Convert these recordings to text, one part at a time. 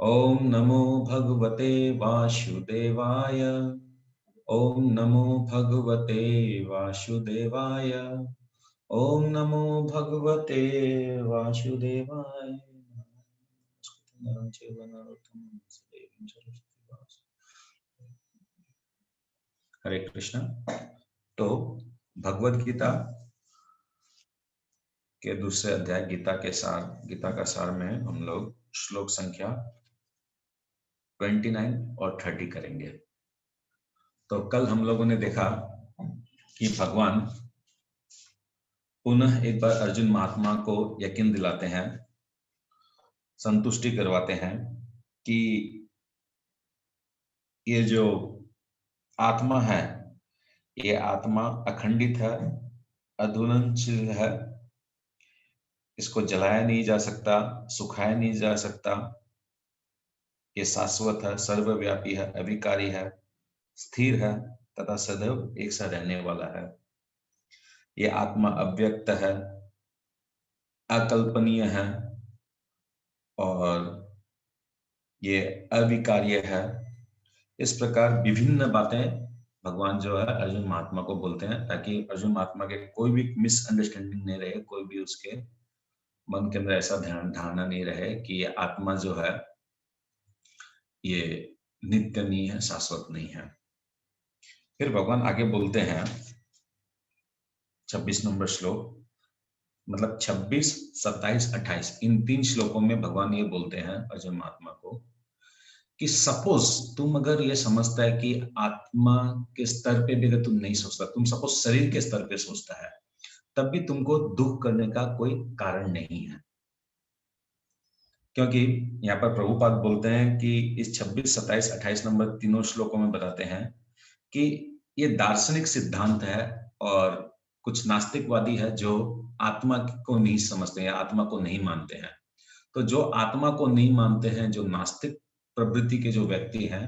ओम नमो भगवते वासुदेवाय। ओम नमो भगवते वासुदेवाय। ओम नमो भगवते वासुदेवाय। हरे कृष्णा। तो भगवत गीता के दूसरे अध्याय गीता का सार में हम लोग श्लोक संख्या 29 और 30 करेंगे। तो कल हम लोगों ने देखा कि भगवान पुनः एक बार अर्जुन महात्मा को यकीन दिलाते हैं, संतुष्टि करवाते हैं कि ये जो आत्मा है, ये आत्मा अखंडित है, अधुलनशील है, इसको जलाया नहीं जा सकता, सुखाया नहीं जा सकता, ये शाश्वत है, सर्वव्यापी है, अविकारी है, स्थिर है तथा सदैव एक साथ रहने वाला है। ये आत्मा अव्यक्त है, अकल्पनीय है और ये अविकार्य है। इस प्रकार विभिन्न बातें भगवान जो है अर्जुन महात्मा को बोलते हैं, ताकि अर्जुन महात्मा के कोई भी मिसअंडरस्टैंडिंग नहीं रहे, कोई भी उसके मन के अंदर ऐसा धारणा नहीं रहे कि ये आत्मा जो है ये नित्य नहीं है, शाश्वत नहीं है। फिर भगवान आगे बोलते हैं 26 नंबर श्लोक, मतलब 26, 27, 28 इन 3 श्लोकों में भगवान ये बोलते हैं अर्जुन महात्मा को कि सपोज तुम अगर ये समझता है कि आत्मा के स्तर पे भी अगर तुम नहीं सोचता, तुम सपोज शरीर के स्तर पे सोचता है, तब भी तुमको दुख करने का कोई कारण नहीं है। क्योंकि यहाँ पर प्रभुपाद बोलते हैं कि इस 26, 27, 28 नंबर तीनों श्लोकों में बताते हैं कि ये दार्शनिक सिद्धांत है और कुछ नास्तिकवादी है जो आत्मा को नहीं समझते हैं, आत्मा को नहीं मानते हैं। तो जो आत्मा को नहीं मानते हैं, जो नास्तिक प्रवृत्ति के जो व्यक्ति हैं,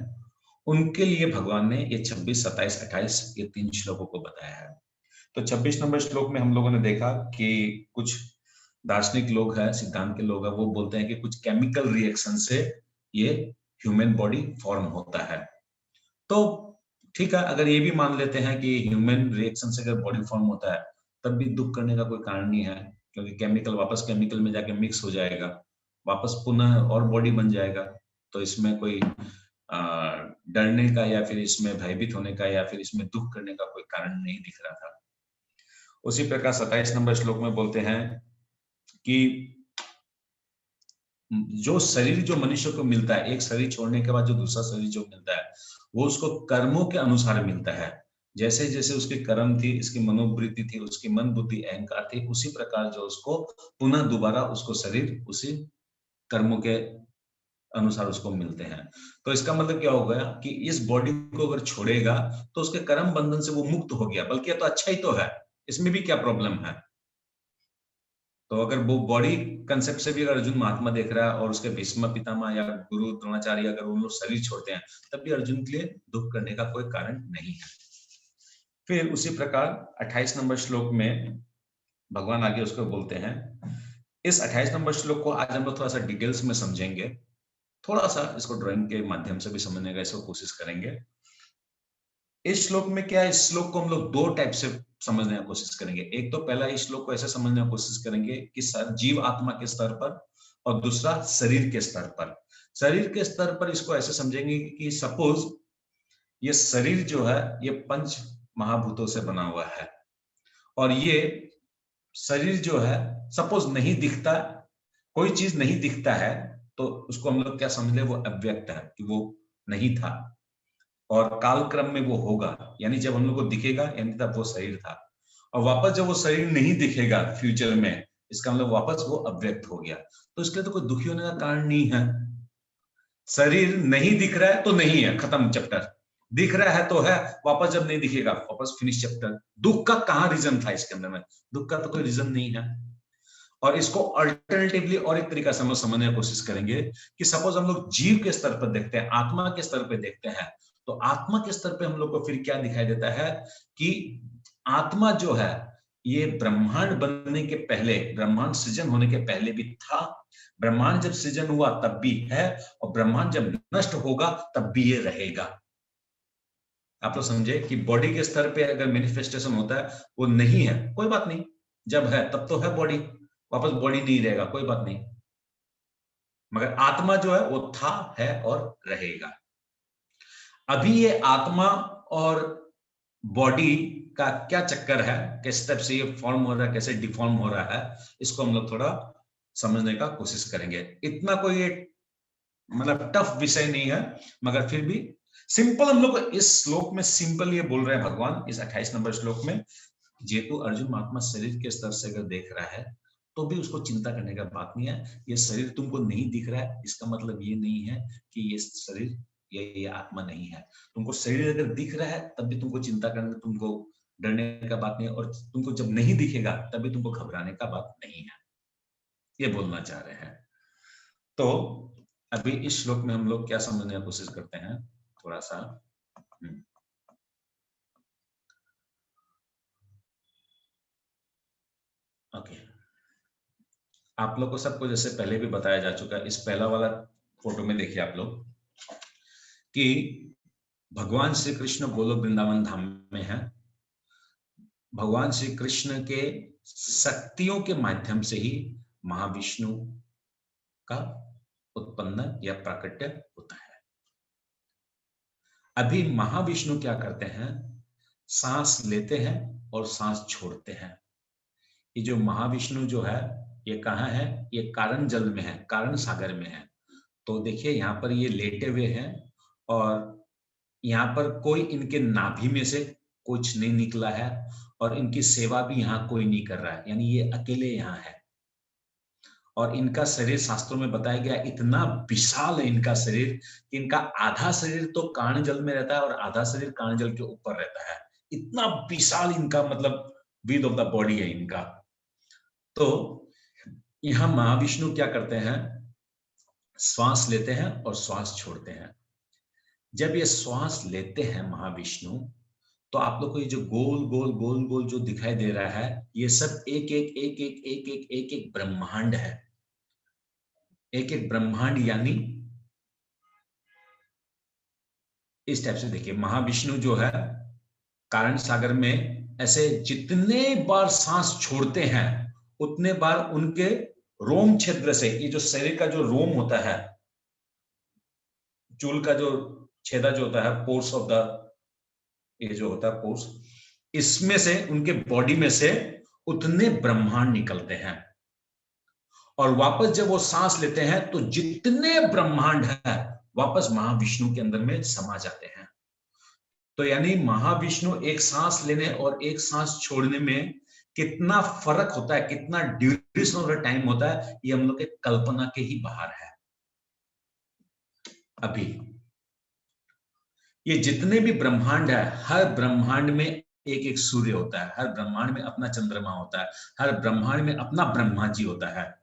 उनके लिए भगवान ने ये 26, 27, 28 ये 3 श्लोकों को बताया है। तो 26 नंबर श्लोक में हम लोगों ने देखा कि कुछ दार्शनिक लोग हैं, सिद्धांत के लोग हैं, वो बोलते हैं कि कुछ केमिकल रिएक्शन से ये ह्यूमन बॉडी फॉर्म होता है। तो ठीक है, अगर ये भी मान लेते हैं कि ह्यूमन रिएक्शन से अगर बॉडी फॉर्म होता है, तब भी दुख करने का कोई कारण नहीं है, क्योंकि केमिकल वापस केमिकल में जाके मिक्स हो जाएगा, वापस पुनः और बॉडी बन जाएगा। तो इसमें कोई डरने का या फिर इसमें भयभीत होने का या फिर इसमें दुख करने का कोई कारण नहीं दिख रहा था। उसी प्रकार 27 नंबर श्लोक में बोलते हैं कि जो शरीर जो मनुष्य को मिलता है, एक शरीर छोड़ने के बाद जो दूसरा शरीर जो मिलता है, वो उसको कर्मों के अनुसार मिलता है। जैसे जैसे उसकी कर्म थी, इसकी मनोवृत्ति थी, उसकी मन बुद्धि अहंकार थी, उसी प्रकार जो उसको पुनः दोबारा उसको शरीर उसी कर्मों के अनुसार उसको मिलते हैं। तो इसका मतलब क्या हो गया कि इस बॉडी को अगर छोड़ेगा तो उसके कर्म बंधन से वो मुक्त हो गया, बल्कि ये तो अच्छा ही तो है, इसमें भी क्या प्रॉब्लम है। तो अगर वो बॉडी कंसेप्ट से भी अगर अर्जुन महात्मा देख रहा है और उसके भीष्म पितामह या गुरु द्रोणाचार्य अगर उन लोग शरीर छोड़ते हैं, तब भी अर्जुन के लिए दुख करने का कोई कारण नहीं है। फिर उसी प्रकार 28 नंबर श्लोक में भगवान आगे उसको बोलते हैं। इस 28 नंबर श्लोक को आज हम लोग थोड़ा सा डिटेल्स में समझेंगे, थोड़ा सा इसको ड्राइंग के माध्यम से भी समझने का इसको कोशिश करेंगे। इस श्लोक में क्या है, इस श्लोक को हम लोग 2 टाइप से समझने की कोशिश करेंगे। एक तो पहला इस श्लोक को ऐसे समझने की कोशिश करेंगे कि जीव आत्मा के स्तर पर, और दूसरा शरीर के स्तर पर। शरीर के स्तर पर इसको ऐसे समझेंगे कि सपोज ये शरीर जो है ये 5 महाभूतों से बना हुआ है, और ये शरीर जो है सपोज नहीं दिखता, कोई चीज नहीं दिखता है, तो उसको हम लोग क्या समझ ले, वो अव्यक्त है, कि वो नहीं था और काल क्रम में वो होगा, यानी जब हम लोग को दिखेगा यानी तब वो शरीर था, और वापस जब वो शरीर नहीं दिखेगा फ्यूचर में, इसका मतलब वापस वो अव्यक्त हो गया। तो इसके लिए तो कोई दुखी होने का कारण नहीं है। शरीर नहीं दिख रहा है तो नहीं है, खत्म चैप्टर। दिख रहा है तो है, वापस जब नहीं दिखेगा वापस फिनिश चैप्टर। दुख का कहां रीजन था इसके अंदर में, दुख का तो कोई रीजन नहीं है। और इसको अल्टरनेटिवली और एक तरीका से हम लोग समझने की कोशिश करेंगे कि सपोज हम लोग जीव के स्तर पर देखते हैं, आत्मा के स्तर पर देखते हैं, तो आत्मा के स्तर पे हम लोग को फिर क्या दिखाई देता है कि आत्मा जो है ये ब्रह्मांड बनने के पहले, ब्रह्मांड सृजन होने के पहले भी था, ब्रह्मांड जब सृजन हुआ तब भी है, और ब्रह्मांड जब नष्ट होगा तब भी ये रहेगा। आप लोग समझे कि बॉडी के स्तर पे अगर मैनिफेस्टेशन होता है, वो नहीं है, कोई बात नहीं, जब है तब तो है बॉडी, वापस बॉडी नहीं रहेगा, कोई बात नहीं, मगर आत्मा जो है वो था, है और रहेगा। अभी ये आत्मा और बॉडी का क्या चक्कर है, किस टाइप से ये फॉर्म हो रहा है, कैसे डिफॉर्म हो रहा है, इसको हम लोग थोड़ा समझने का कोशिश करेंगे। इतना कोई एक मतलब टफ विषय नहीं है, मगर फिर भी सिंपल हम लोग इस श्लोक में सिंपल ये बोल रहे हैं भगवान, इस 28 नंबर श्लोक में, जेतु अर्जुन महात्मा शरीर के स्तर से अगर देख रहा है तो भी उसको चिंता करने का बात नहीं है। ये शरीर तुमको नहीं दिख रहा है, इसका मतलब ये नहीं है कि ये शरीर ये आत्मा नहीं है। तुमको शरीर अगर दिख रहा है तब भी तुमको चिंता करने, तुमको डरने का बात नहीं है, और तुमको जब नहीं दिखेगा तब भी तुमको घबराने का बात नहीं है, ये बोलना चाह रहे हैं। तो अभी इस श्लोक में हम लोग क्या समझने की कोशिश करते हैं, थोड़ा सा ओके। आप लोग को सबको जैसे पहले भी बताया जा चुका है, इस पहला वाला फोटो में देखिए आप लोग कि भगवान श्री कृष्ण गोलोक वृंदावन धाम में है। भगवान श्री कृष्ण के शक्तियों के माध्यम से ही महाविष्णु का उत्पन्न या प्राकट्य होता है। अभी महाविष्णु क्या करते हैं, सांस लेते हैं और सांस छोड़ते हैं। ये जो महाविष्णु जो है ये कहाँ है, ये कारण जल में है, कारण सागर में है। तो देखिए यहाँ पर ये लेटे हुए हैं और यहाँ पर कोई इनके नाभि में से कुछ नहीं निकला है और इनकी सेवा भी यहाँ कोई नहीं कर रहा है, यानी ये अकेले यहाँ है। और इनका शरीर शास्त्रों में बताया गया इतना विशाल है इनका शरीर कि इनका आधा शरीर तो कारण जल में रहता है और आधा शरीर कारण जल के ऊपर रहता है। इतना विशाल इनका मतलब विड्थ ऑफ द बॉडी है इनका। तो यहां महाविष्णु क्या करते हैं, श्वास लेते हैं और श्वास छोड़ते हैं। जब ये श्वास लेते हैं महाविष्णु, तो आप लोग को ये जो गोल गोल गोल गोल जो दिखाई दे रहा है, ये सब एक एक एक एक एक एक एक एक ब्रह्मांड है। एक एक ब्रह्मांड यानी इस टाइप से देखिए, महाविष्णु जो है कारण सागर में ऐसे जितने बार सांस छोड़ते हैं उतने बार उनके रोम छिद्र से, ये जो शरीर का जो रोम होता है, चूल का जो छेदा जो होता है, पोर्स ऑफ द, ये जो होता है पोर्स, इसमें से उनके बॉडी में से उतने ब्रह्मांड निकलते हैं। और वापस जब वो सांस लेते हैं तो जितने ब्रह्मांड है वापस महाविष्णु के अंदर में समा जाते हैं। तो यानी महाविष्णु एक सांस लेने और एक सांस छोड़ने में कितना फर्क होता है, कितना ड्यूरेशन ऑफ टाइम होता है, ये हम लोग के कल्पना के ही बाहर है। अभी ये जितने भी ब्रह्मांड है, हर ब्रह्मांड में एक एक सूर्य होता है, हर ब्रह्मांड में अपना चंद्रमा होता है, हर ब्रह्मांड में अपना ब्रह्मा जी होता है।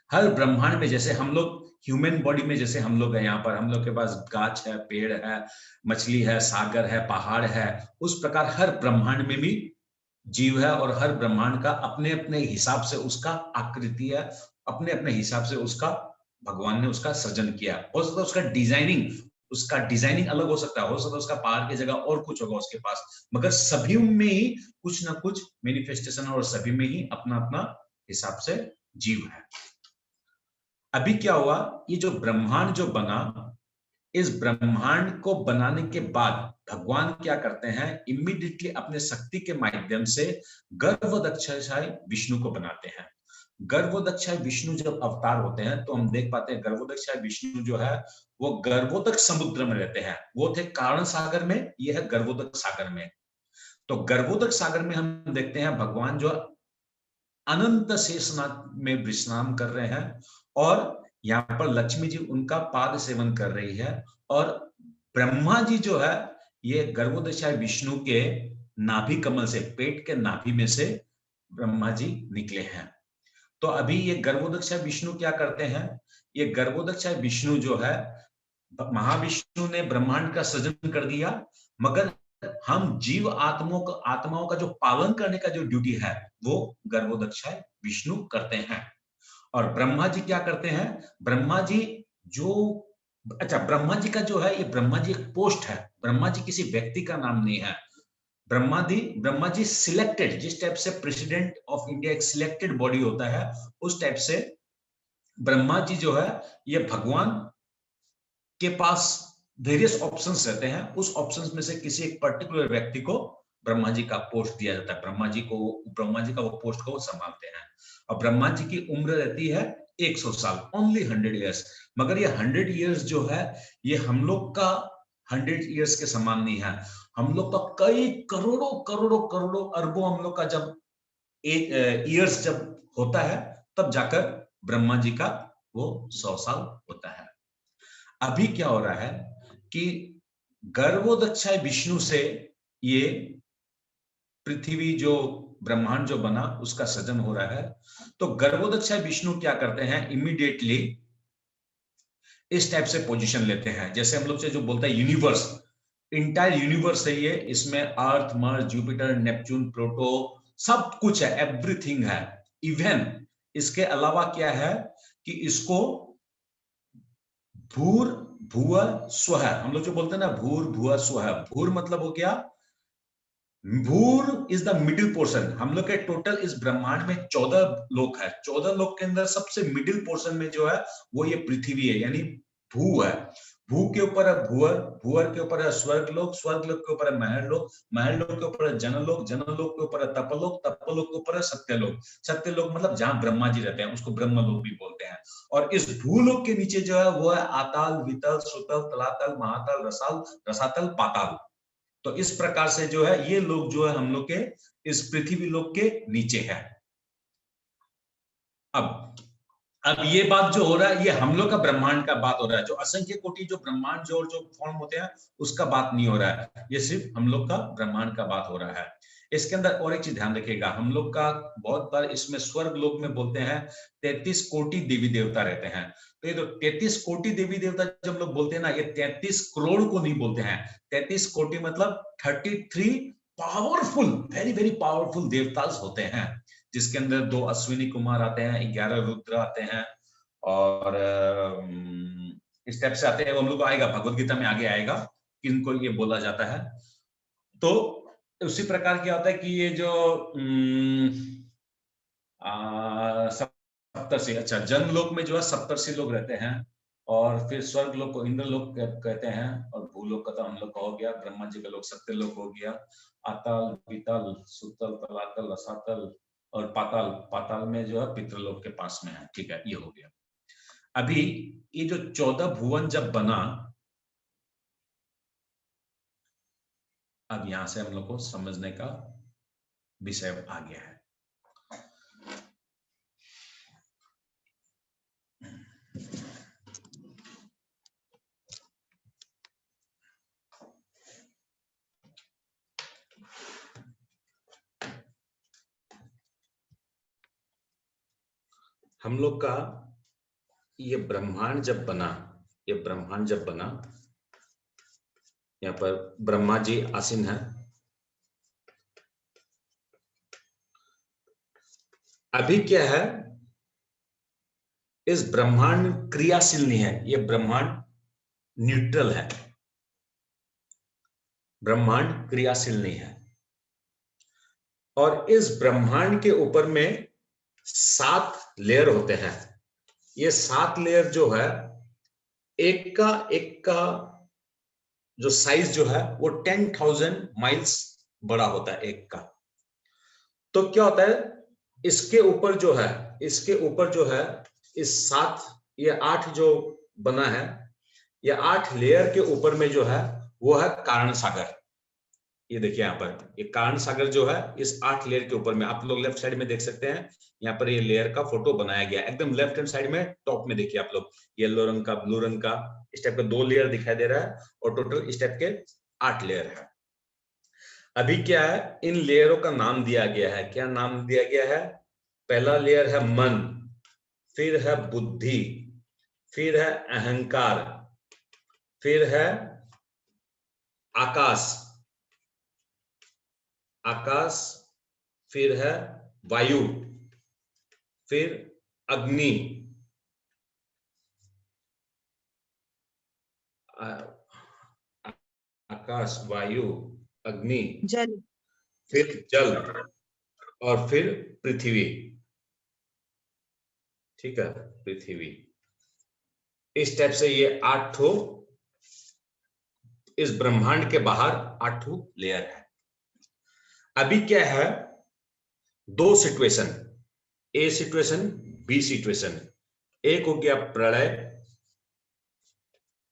हर ब्रह्मांड में जैसे हम लोग ह्यूमन बॉडी में, जैसे हम लोग है यहाँ पर, हम लोग के पास गाछ है, पेड़ है, मछली है, सागर है, पहाड़ है, उस प्रकार हर ब्रह्मांड में भी जीव है और हर ब्रह्मांड का अपने अपने हिसाब से उसका आकृति है, अपने अपने हिसाब से उसका भगवान ने उसका सृजन किया। हो सकता है उसका डिजाइनिंग अलग हो सकता है उसका पहाड़ की जगह और कुछ होगा उसके पास, मगर सभी में ही कुछ ना कुछ मैनिफेस्टेशन और सभी में ही अपना अपना हिसाब से जीव है। अभी क्या हुआ, ये जो ब्रह्मांड जो बना, इस ब्रह्मांड को बनाने के बाद भगवान क्या करते हैं, इमीडिएटली अपने शक्ति के माध्यम से गर्भोदक्षाय विष्णु को बनाते हैं। गर्भोदक्षाय विष्णु जब अवतार होते हैं तो हम देख पाते हैं गर्भोदक्षाय विष्णु जो है वो गर्भोदक समुद्र में रहते हैं। वो थे कारण सागर में, ये है गर्भोदक सागर में। तो गर्भोदक सागर में हम देखते हैं भगवान जो अनंत शेषनाग में विश्राम कर रहे हैं और यहाँ पर लक्ष्मी जी उनका पाद सेवन कर रही है और ब्रह्मा जी जो है ये गर्भोदक्षाय विष्णु के नाभि कमल से, पेट के नाभि में से ब्रह्मा जी निकले हैं। तो अभी ये गर्भोदक्षाय विष्णु क्या करते हैं, ये गर्भोदक्षाय विष्णु जो है, महाविष्णु ने ब्रह्मांड का सृजन कर दिया, मगर हम जीव आत्माओं का जो पालन करने का जो ड्यूटी है वो गर्भोदक्षाय विष्णु करते हैं। और ब्रह्मा जी क्या करते हैं? ब्रह्मा जी जो अच्छा, ब्रह्मा जी का जो है, ये ब्रह्मा जी एक पोस्ट है। ब्रह्मा जी किसी व्यक्ति का नाम नहीं है। ब्रह्मा जी सिलेक्टेड, जिस टाइप से प्रेसिडेंट ऑफ इंडिया एक सिलेक्टेड बॉडी होता है, उस टाइप से ब्रह्मा जी जो है, ये भगवान के पास वेरियस ऑप्शंस रहते हैं। उस ऑप्शंस में से किसी एक पर्टिकुलर व्यक्ति को ब्रह्मा जी का पोस्ट दिया जाता है। ब्रह्मा जी का वो पोस्ट को संभालते हैं। और ब्रह्मा जी की उम्र रहती है 100 साल, ओनली 100 इयर्स। मगर ये 100 इयर्स जो है, ये हम लोग का 100 इयर्स के समान नहीं है। हम लोग का कई करोड़ों करोड़ों करोड़ों अरबों हम लोग का जब ईयर्स जब होता है, तब जाकर ब्रह्मा जी का वो 100 साल होता है। अभी क्या हो रहा है कि गर्भोदक्षाय विष्णु से ये पृथ्वी जो ब्रह्मांड जो बना उसका सृजन हो रहा है। तो गर्भोदक्षाय विष्णु क्या करते हैं? इमीडिएटली इस टाइप से पोजीशन लेते हैं, जैसे हम लोग से जो बोलता है यूनिवर्स, इंटायर यूनिवर्स है ये। इसमें अर्थ, मार्स, जुपिटर, नेपच्यून, प्लूटो सब कुछ है, एवरीथिंग है। इवन इसके अलावा क्या है कि इसको भूर भुव स्वः, हम लोग जो बोलते हैं ना, भूर भुव स्वः। भूर मतलब हो गया, भूर इज द मिडिल पोर्शन। हम लोग के टोटल इस ब्रह्मांड में 14 लोक है। 14 लोक के अंदर सबसे मिडिल पोर्शन में जो है वो ये पृथ्वी है, यानी भू है। भू के ऊपर है भूअर, भूअर के ऊपर है स्वर्गलोक, स्वर्गलोक के ऊपर है महरलोक, महरलोक के ऊपर है जनलोक, जनलोक के ऊपर है तपलोक, तपलोक के ऊपर है सत्यलोक। सत्यलोक मतलब जहां ब्रह्मा जी रहते हैं, उसको ब्रह्मलोक भी बोलते हैं। और इस भूलोक के नीचे जो है वो है आताल, वितल, सुतल, तलातल, महातल, रसाल, रसातल, पाताल। तो इस प्रकार से जो है ये लोग जो है हम लोग के इस पृथ्वी लोक के नीचे है। अब ये बात जो हो रहा है, ये हम लोग का ब्रह्मांड का बात हो रहा है। जो असंख्य कोटि जो ब्रह्मांड जो फॉर्म होते हैं, उसका बात नहीं हो रहा है। ये सिर्फ हम लोग का ब्रह्मांड का बात हो रहा है। इसके अंदर और एक चीज ध्यान रखिएगा, हम लोग का बहुत बार इसमें स्वर्ग लोक में बोलते हैं 33 कोटि देवी देवता रहते हैं। तो ये तो 33 कोटि देवी देवता जब लोग बोलते हैं ना, ये 33 करोड़ को नहीं बोलते हैं। 33 कोटि मतलब 33 पावरफुल, वेरी वेरी पावरफुल देवतास होते हैं, जिसके अंदर 2 अश्विनी कुमार आते हैं, 11 रुद्र आते हैं, और इस टाइप से आते हैं। वो हम लोग को आएगा, भगवत गीता में आगे आएगा किनको ये बोला जाता है। तो उसी प्रकार क्या होता है कि ये जो सप्तर्षि, अच्छा, जनलोक में जो है सप्तर्षि लोग रहते हैं, और फिर स्वर्ग लोक को इंद्रलोक कहते हैं, और भूलोक का तो हम लोग का हो गया, ब्रह्मा जी का लोक सत्यलोक हो गया। अतल, वितल, सुतल, तलातल, रसातल, और पाताल, पाताल में जो है पितृलोक के पास में है। ठीक है, ये हो गया। अभी ये जो 14 भुवन जब बना, अब यहां से हम लोग को समझने का विषय आ गया है। हम लोग का ये ब्रह्मांड जब बना, ये ब्रह्मांड जब बना, यहाँ पर ब्रह्मा जी आसीन है। अभी क्या है, इस ब्रह्मांड क्रियाशील नहीं है, ये ब्रह्मांड न्यूट्रल है। ब्रह्मांड क्रियाशील नहीं है। और इस ब्रह्मांड के ऊपर में 7 लेयर होते हैं। ये 7 लेयर जो है, एक का जो साइज जो है वो 10,000 माइल्स बड़ा होता है एक का। तो क्या होता है, इसके ऊपर जो है, इसके ऊपर जो है, इस 7 ये 8 जो बना है, ये 8 लेयर के ऊपर में जो है वो है कारण सागर। ये देखिए यहाँ पर, ये कारण सागर जो है इस 8 लेयर के ऊपर में, आप लोग लेफ्ट साइड में देख सकते हैं, यहाँ पर ये लेयर का फोटो बनाया गया एकदम लेफ्ट हैंड साइड में टॉप में। देखिए आप लोग, येलो रंग का, ब्लू रंग का, इस टाइप का 2 लेयर दिखाई दे रहा है, और टोटल इस टाइप के 8 लेयर है। अभी क्या है, इन लेयरों का नाम दिया गया है। क्या नाम दिया गया है? पहला लेयर है मन, फिर है बुद्धि, फिर है अहंकार, फिर है आकाश, आकाश, फिर है वायु, फिर अग्नि, आकाश, वायु, अग्नि, जल, फिर जल और फिर पृथ्वी। ठीक है, पृथ्वी। इस टाइप से ये 8 ठो इस ब्रह्मांड के बाहर 8 ठो लेयर है। अभी क्या है, दो सिचुएशन, ए सिचुएशन, बी सिचुएशन। एक हो गया प्रलय,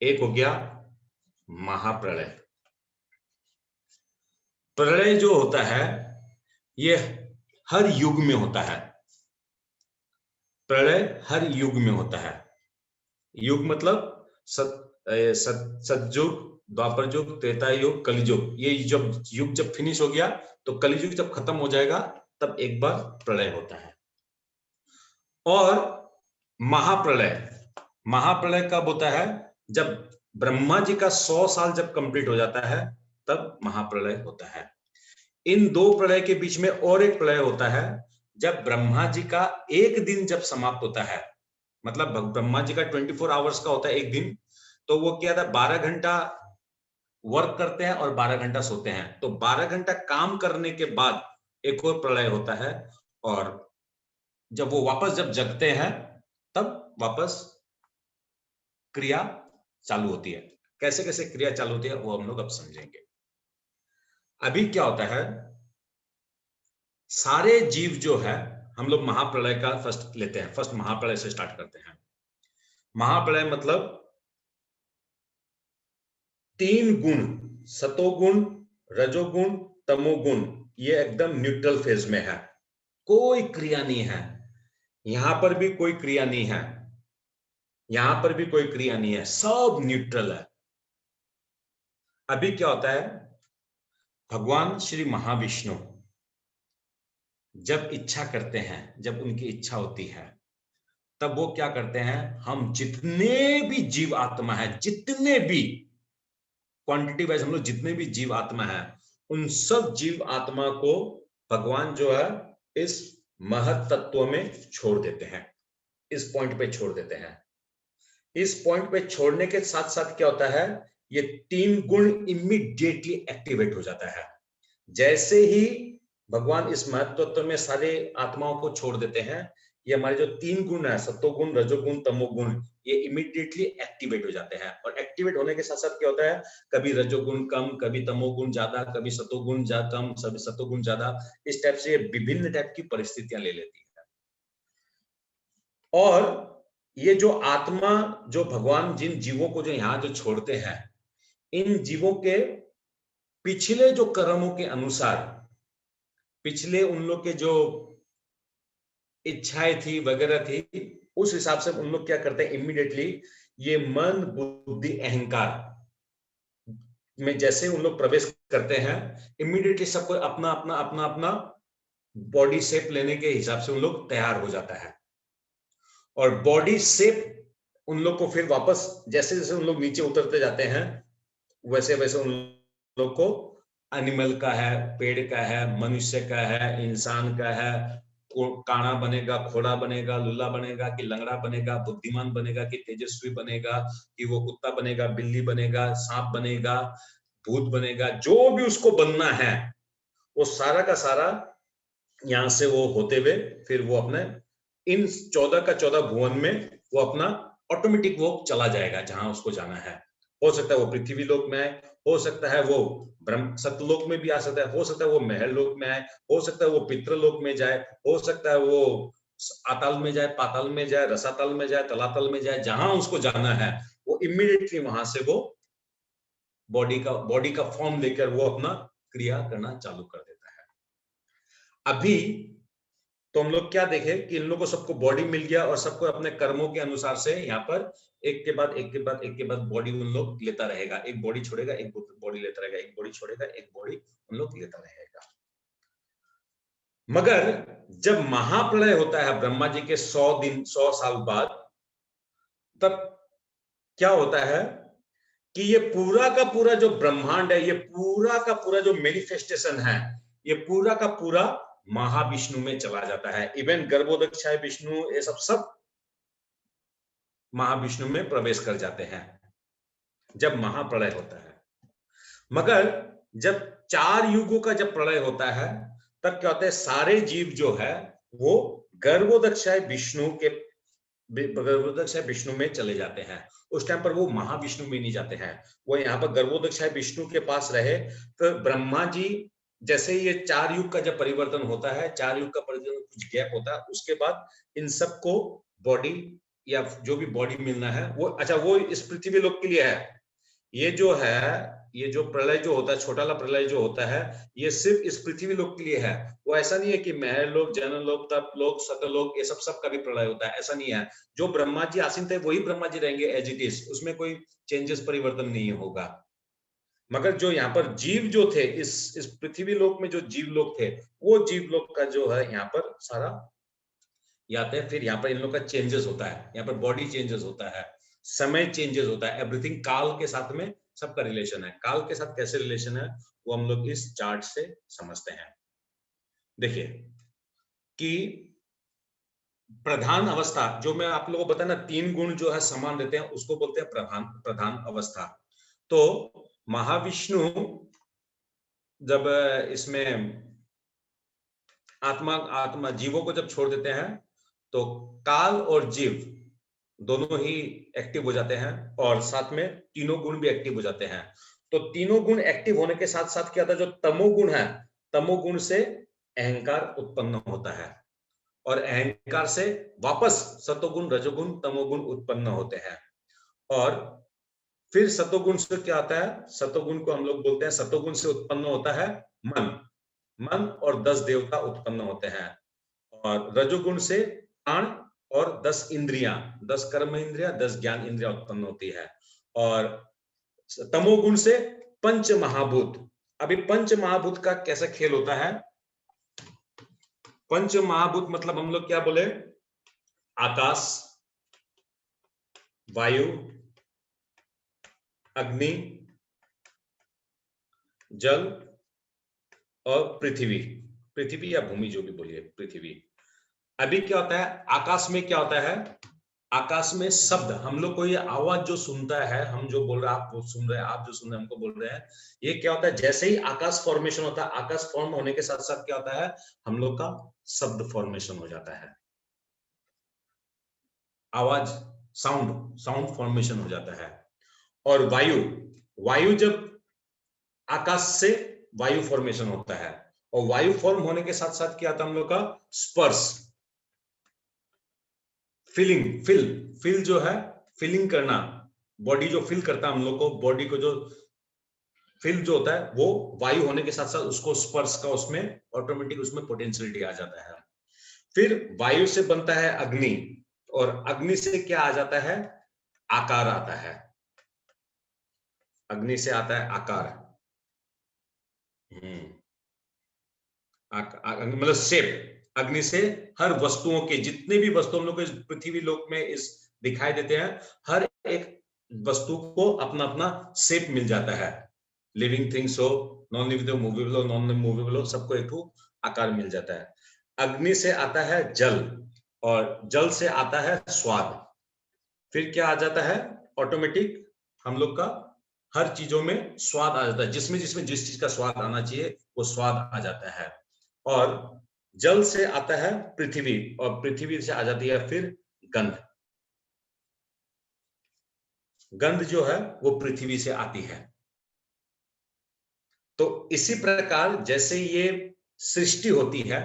एक हो गया महाप्रलय। प्रलय जो होता है ये हर युग में होता है। प्रलय हर युग में होता है। युग मतलब सतयुग, द्वापर युग, त्रेता युग, कलयुग। ये जब युग जब फिनिश हो गया तो कलयुग जब खत्म हो जाएगा तब एक बार प्रलय होता है। और महाप्रलय, महाप्रलय कब होता है, जब ब्रह्मा जी का 100 साल जब कंप्लीट हो जाता है तब महाप्रलय होता है। इन दो प्रलय के बीच में और एक प्रलय होता है, जब ब्रह्मा जी का एक दिन जब समाप्त होता है, मतलब ब्रह्मा जी का 24 आवर्स का होता है एक दिन, तो वो क्या था, 12 घंटा वर्क करते हैं और 12 घंटा सोते हैं। तो 12 घंटा काम करने के बाद एक और प्रलय होता है, और जब वो वापस जब जगते हैं तब वापस क्रिया चालू होती है। कैसे कैसे क्रिया चालू होती है वो हम लोग अब समझेंगे। अभी क्या होता है, सारे जीव जो है, हम लोग महाप्रलय का फर्स्ट लेते हैं, फर्स्ट महाप्रलय से स्टार्ट करते हैं। महाप्रलय मतलब 3 गुण, सतोगुण, रजोगुण, तमोगुण, ये एकदम न्यूट्रल फेज में है, कोई क्रिया नहीं है। यहां पर भी कोई क्रिया नहीं है, यहां पर भी कोई क्रिया नहीं है, सब न्यूट्रल है। अभी क्या होता है, भगवान श्री महाविष्णु जब इच्छा करते हैं, जब उनकी इच्छा होती है, तब वो क्या करते हैं, हम जितने भी जीव आत्मा है, जितने भी क्वांटिटी वाइज हम लोग जितने भी जीव आत्मा है, उन सब जीव आत्मा को भगवान जो है इस महत तत्व में छोड़ देते हैं, इस पॉइंट पे छोड़ देते हैं। इस पॉइंट पे छोड़ने के साथ साथ क्या होता है, ये 3 गुण इमीडिएटली एक्टिवेट हो जाता है। जैसे ही भगवान इस महत्व में सारे आत्माओं को छोड़ देते हैं, ये हमारे जो 3 गुण है, सत्वगुण, रजोगुण, तमोगुण, ये इमीडिएटली एक्टिवेट हो जाते हैं। और एक्टिवेट होने के साथ साथ क्या होता है, कभी रजोगुण कम, कभी तमोगुण ज्यादा, कभी सतोगुण कम, सभी सतोगुण ज्यादा, इस टाइप से ये विभिन्न टाइप की परिस्थितियां ले लेती है। और ये जो आत्मा, जो भगवान जिन जीवों को जो यहां जो छोड़ते हैं, इन जीवों के पिछले जो कर्मों के अनुसार, पिछले उन लोग के जो इच्छाएं थी वगैरह थी, उस हिसाब से उन लोग क्या करते हैं, इमीडिएटली ये मन, बुद्धि, अहंकार में जैसे उन लोग प्रवेश करते हैं, इमीडिएटली सबको अपना अपना अपना अपना बॉडी शेप लेने के हिसाब से उन लोग तैयार हो जाता है। और बॉडी शेप उन लोग को फिर वापस जैसे जैसे उन लोग नीचे उतरते जाते हैं, वैसे वैसे उन लोग को एनिमल का है, पेड़ का है, मनुष्य का है, इंसान का है, काना बनेगा, घोड़ा बनेगा, लुल्ला बनेगा, कि लंगड़ा बनेगा, बुद्धिमान बनेगा, कि तेजस्वी बनेगा, कि वो कुत्ता बनेगा, बिल्ली बनेगा, सांप बनेगा, भूत बनेगा, जो भी उसको बनना है वो सारा का सारा यहां से वो होते हुए फिर वो अपने इन 14 का 14 भुवन में वो अपना ऑटोमेटिक वो चला जाएगा जहां उसको जाना है। हो सकता है वो पृथ्वी लोक में आए, हो सकता है वो ब्रह्म सतलोक में भी आ सकता है, हो सकता है वो महल लोक में आए, हो सकता है वो पितृलोक में जाए, हो सकता है वो आताल में जाए, पाताल में जाए, रसातल में जाए, तलातल में जाए, जहां उसको जाना है वो इमीडिएटली वहां से वो बॉडी का फॉर्म लेकर वो अपना क्रिया करना चालू कर देता है। अभी तो हम लोग क्या देखे कि इन लोगों को सबको बॉडी मिल गया और सबको अपने कर्मों के अनुसार से यहाँ पर एक के बाद एक के बाद एक के बाद बॉडी उन लोग लेता रहेगा, एक बॉडी छोड़ेगा, एक बॉडी लेता रहेगा, एक बॉडी छोड़ेगा, एक बॉडी उन लोग लेता रहेगा। मगर जब महाप्रलय होता है ब्रह्मा जी के 100 दिन 100 साल बाद, तब क्या होता है कि ये पूरा का पूरा जो ब्रह्मांड है, ये पूरा का पूरा जो मैनिफेस्टेशन है, ये पूरा का पूरा महाविष्णु में चला जाता है। इवन गर्भोदक्षाय विष्णु ये सब महाविष्णु में प्रवेश कर जाते हैं जब महाप्रलय होता है। मगर जब 4 युगों का जब प्रलय होता है तब क्या होता है, सारे जीव जो है वो गर्भोदक्षाय विष्णु में चले जाते हैं। उस टाइम पर वो महाविष्णु में नहीं जाते हैं, वो यहाँ पर गर्भोदक्षाय विष्णु के पास रहे। तो ब्रह्मा जी जैसे ये 4 युग का जब परिवर्तन होता है, 4 युग का परिवर्तन कुछ गैप होता है, उसके बाद इन सबको बॉडी या जो भी बॉडी मिलना है वो, अच्छा वो इस पृथ्वी लोक के लिए है। ये जो है, ये जो प्रलय जो होता है, छोटा वाला प्रलय जो होता है, ये सिर्फ इस पृथ्वी लोक के लिए है। वो ऐसा नहीं है कि महर लोक, जनन लोक, तप लोक, सतलोक, ये सब का भी प्रलय होता है, ऐसा नहीं है। जो ब्रह्मा जी आसीन थे वही ब्रह्मा जी रहेंगे एज इट इज, उसमें कोई चेंजेस परिवर्तन नहीं होगा। मगर जो यहाँ पर जीव जो थे, इस पृथ्वी लोक में जो जीव लोग थे, वो जीव लोक का जो है यहाँ पर सारा आते हैं। फिर यहाँ पर इन लोग का चेंजेस होता है, यहाँ पर बॉडी चेंजेस होता है, समय चेंजेस होता है, एवरीथिंग काल के साथ में सबका रिलेशन है। काल के साथ कैसे रिलेशन है वो हम लोग इस चार्ट से समझते हैं। देखिए कि प्रधान अवस्था जो मैं आप लोगों को बताया ना, 3 गुण जो है समान रहते हैं, उसको बोलते हैं प्रधान अवस्था। तो महाविष्णु जब इसमें आत्मा जीवों को जब छोड़ देते हैं तो काल और जीव दोनों ही एक्टिव हो जाते हैं, और साथ में तीनों गुण भी एक्टिव हो जाते हैं। तो तीनों गुण एक्टिव होने के साथ साथ क्या होता है, जो तमोगुण है, तमोगुण से अहंकार उत्पन्न होता है, और अहंकार से वापस सतोगुण, रजोगुण, तमोगुण उत्पन्न होते हैं। और फिर सतोगुण से क्या आता है, सतोगुण को हम लोग बोलते हैं, सतोगुण से उत्पन्न होता है मन और 10 देवता उत्पन्न होते हैं। और रजोगुण से प्राण और 10 इंद्रियां, 10 कर्म इंद्रिया, 10 ज्ञान इंद्रिया उत्पन्न होती है। और तमोगुण से पंच महाभूत। अभी पंच महाभूत का कैसा खेल होता है, पंच महाभूत मतलब हम लोग क्या बोले, आकाश, वायु, अग्नि, जल और पृथ्वी या भूमि, जो भी बोलिए, पृथ्वी। अभी क्या होता है, आकाश में क्या होता है, आकाश में शब्द, हम लोग को ये आवाज जो सुनता है, हम जो बोल रहे हैं, आप सुन रहे हैं, आप जो सुन रहे हैं हमको बोल रहे हैं, ये क्या होता है, जैसे ही आकाश फॉर्मेशन होता है, आकाश फॉर्म होने के साथ साथ क्या होता है, हम लोग का शब्द फॉर्मेशन हो जाता है, आवाज, साउंड फॉर्मेशन हो जाता है। और वायु जब आकाश से वायु फॉर्मेशन होता है, और वायु फॉर्म होने के साथ साथ क्या आता है हम लोग का स्पर्श, फील जो है, फीलिंग करना, बॉडी जो फील करता है हम लोग को, बॉडी को जो फील जो होता है वो वायु होने के साथ साथ उसको स्पर्श का, उसमें ऑटोमेटिक उसमें पोटेंशियलिटी आ जाता है। फिर वायु से बनता है अग्नि, और अग्नि से क्या आ जाता है, आकार आता है, अग्नि से आता है आकार, मतलब शेप। अग्नि से हर वस्तुओं के, जितने भी वस्तु हम लोग इस पृथ्वी लोक में इस दिखाई देते हैं, हर एक वस्तु को अपना अपना शेप मिल जाता है, लिविंग थिंग्स हो, नॉन लिविंग हो, मूवेबल हो, नॉन मूवेबल हो, सबको एक आकार मिल जाता है। अग्नि से आता है जल, और जल से आता है स्वाद। फिर क्या आ जाता है, ऑटोमेटिक हम लोग का हर चीजों में स्वाद आ जाता है, जिसमें जिस चीज का स्वाद आना चाहिए वो स्वाद आ जाता है। और जल से आता है पृथ्वी, और पृथ्वी से आ जाती है फिर गंध। गंध जो है वो पृथ्वी से आती है। तो इसी प्रकार जैसे ये सृष्टि होती है,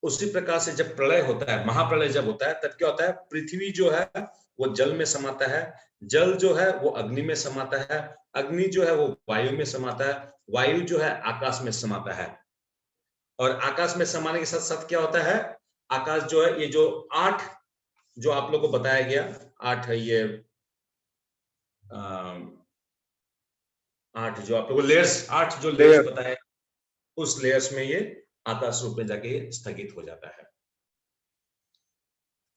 उसी प्रकार से जब प्रलय होता है, महाप्रलय जब होता है, तब क्या होता है, पृथ्वी जो है वो जल में समाता है, जल जो है वो अग्नि में समाता है, अग्नि जो है वो वायु में समाता है, वायु जो है आकाश में समाता है। और आकाश में समाने के साथ साथ क्या होता है, आकाश जो है, ये जो 8 जो आप लोग को बताया गया, 8 है ये 8 जो आप लोग को लेयर्स, 8 जो लेयर्स बताए, उस लेयर्स में ये आकाश रूप में जाके स्थगित हो जाता है।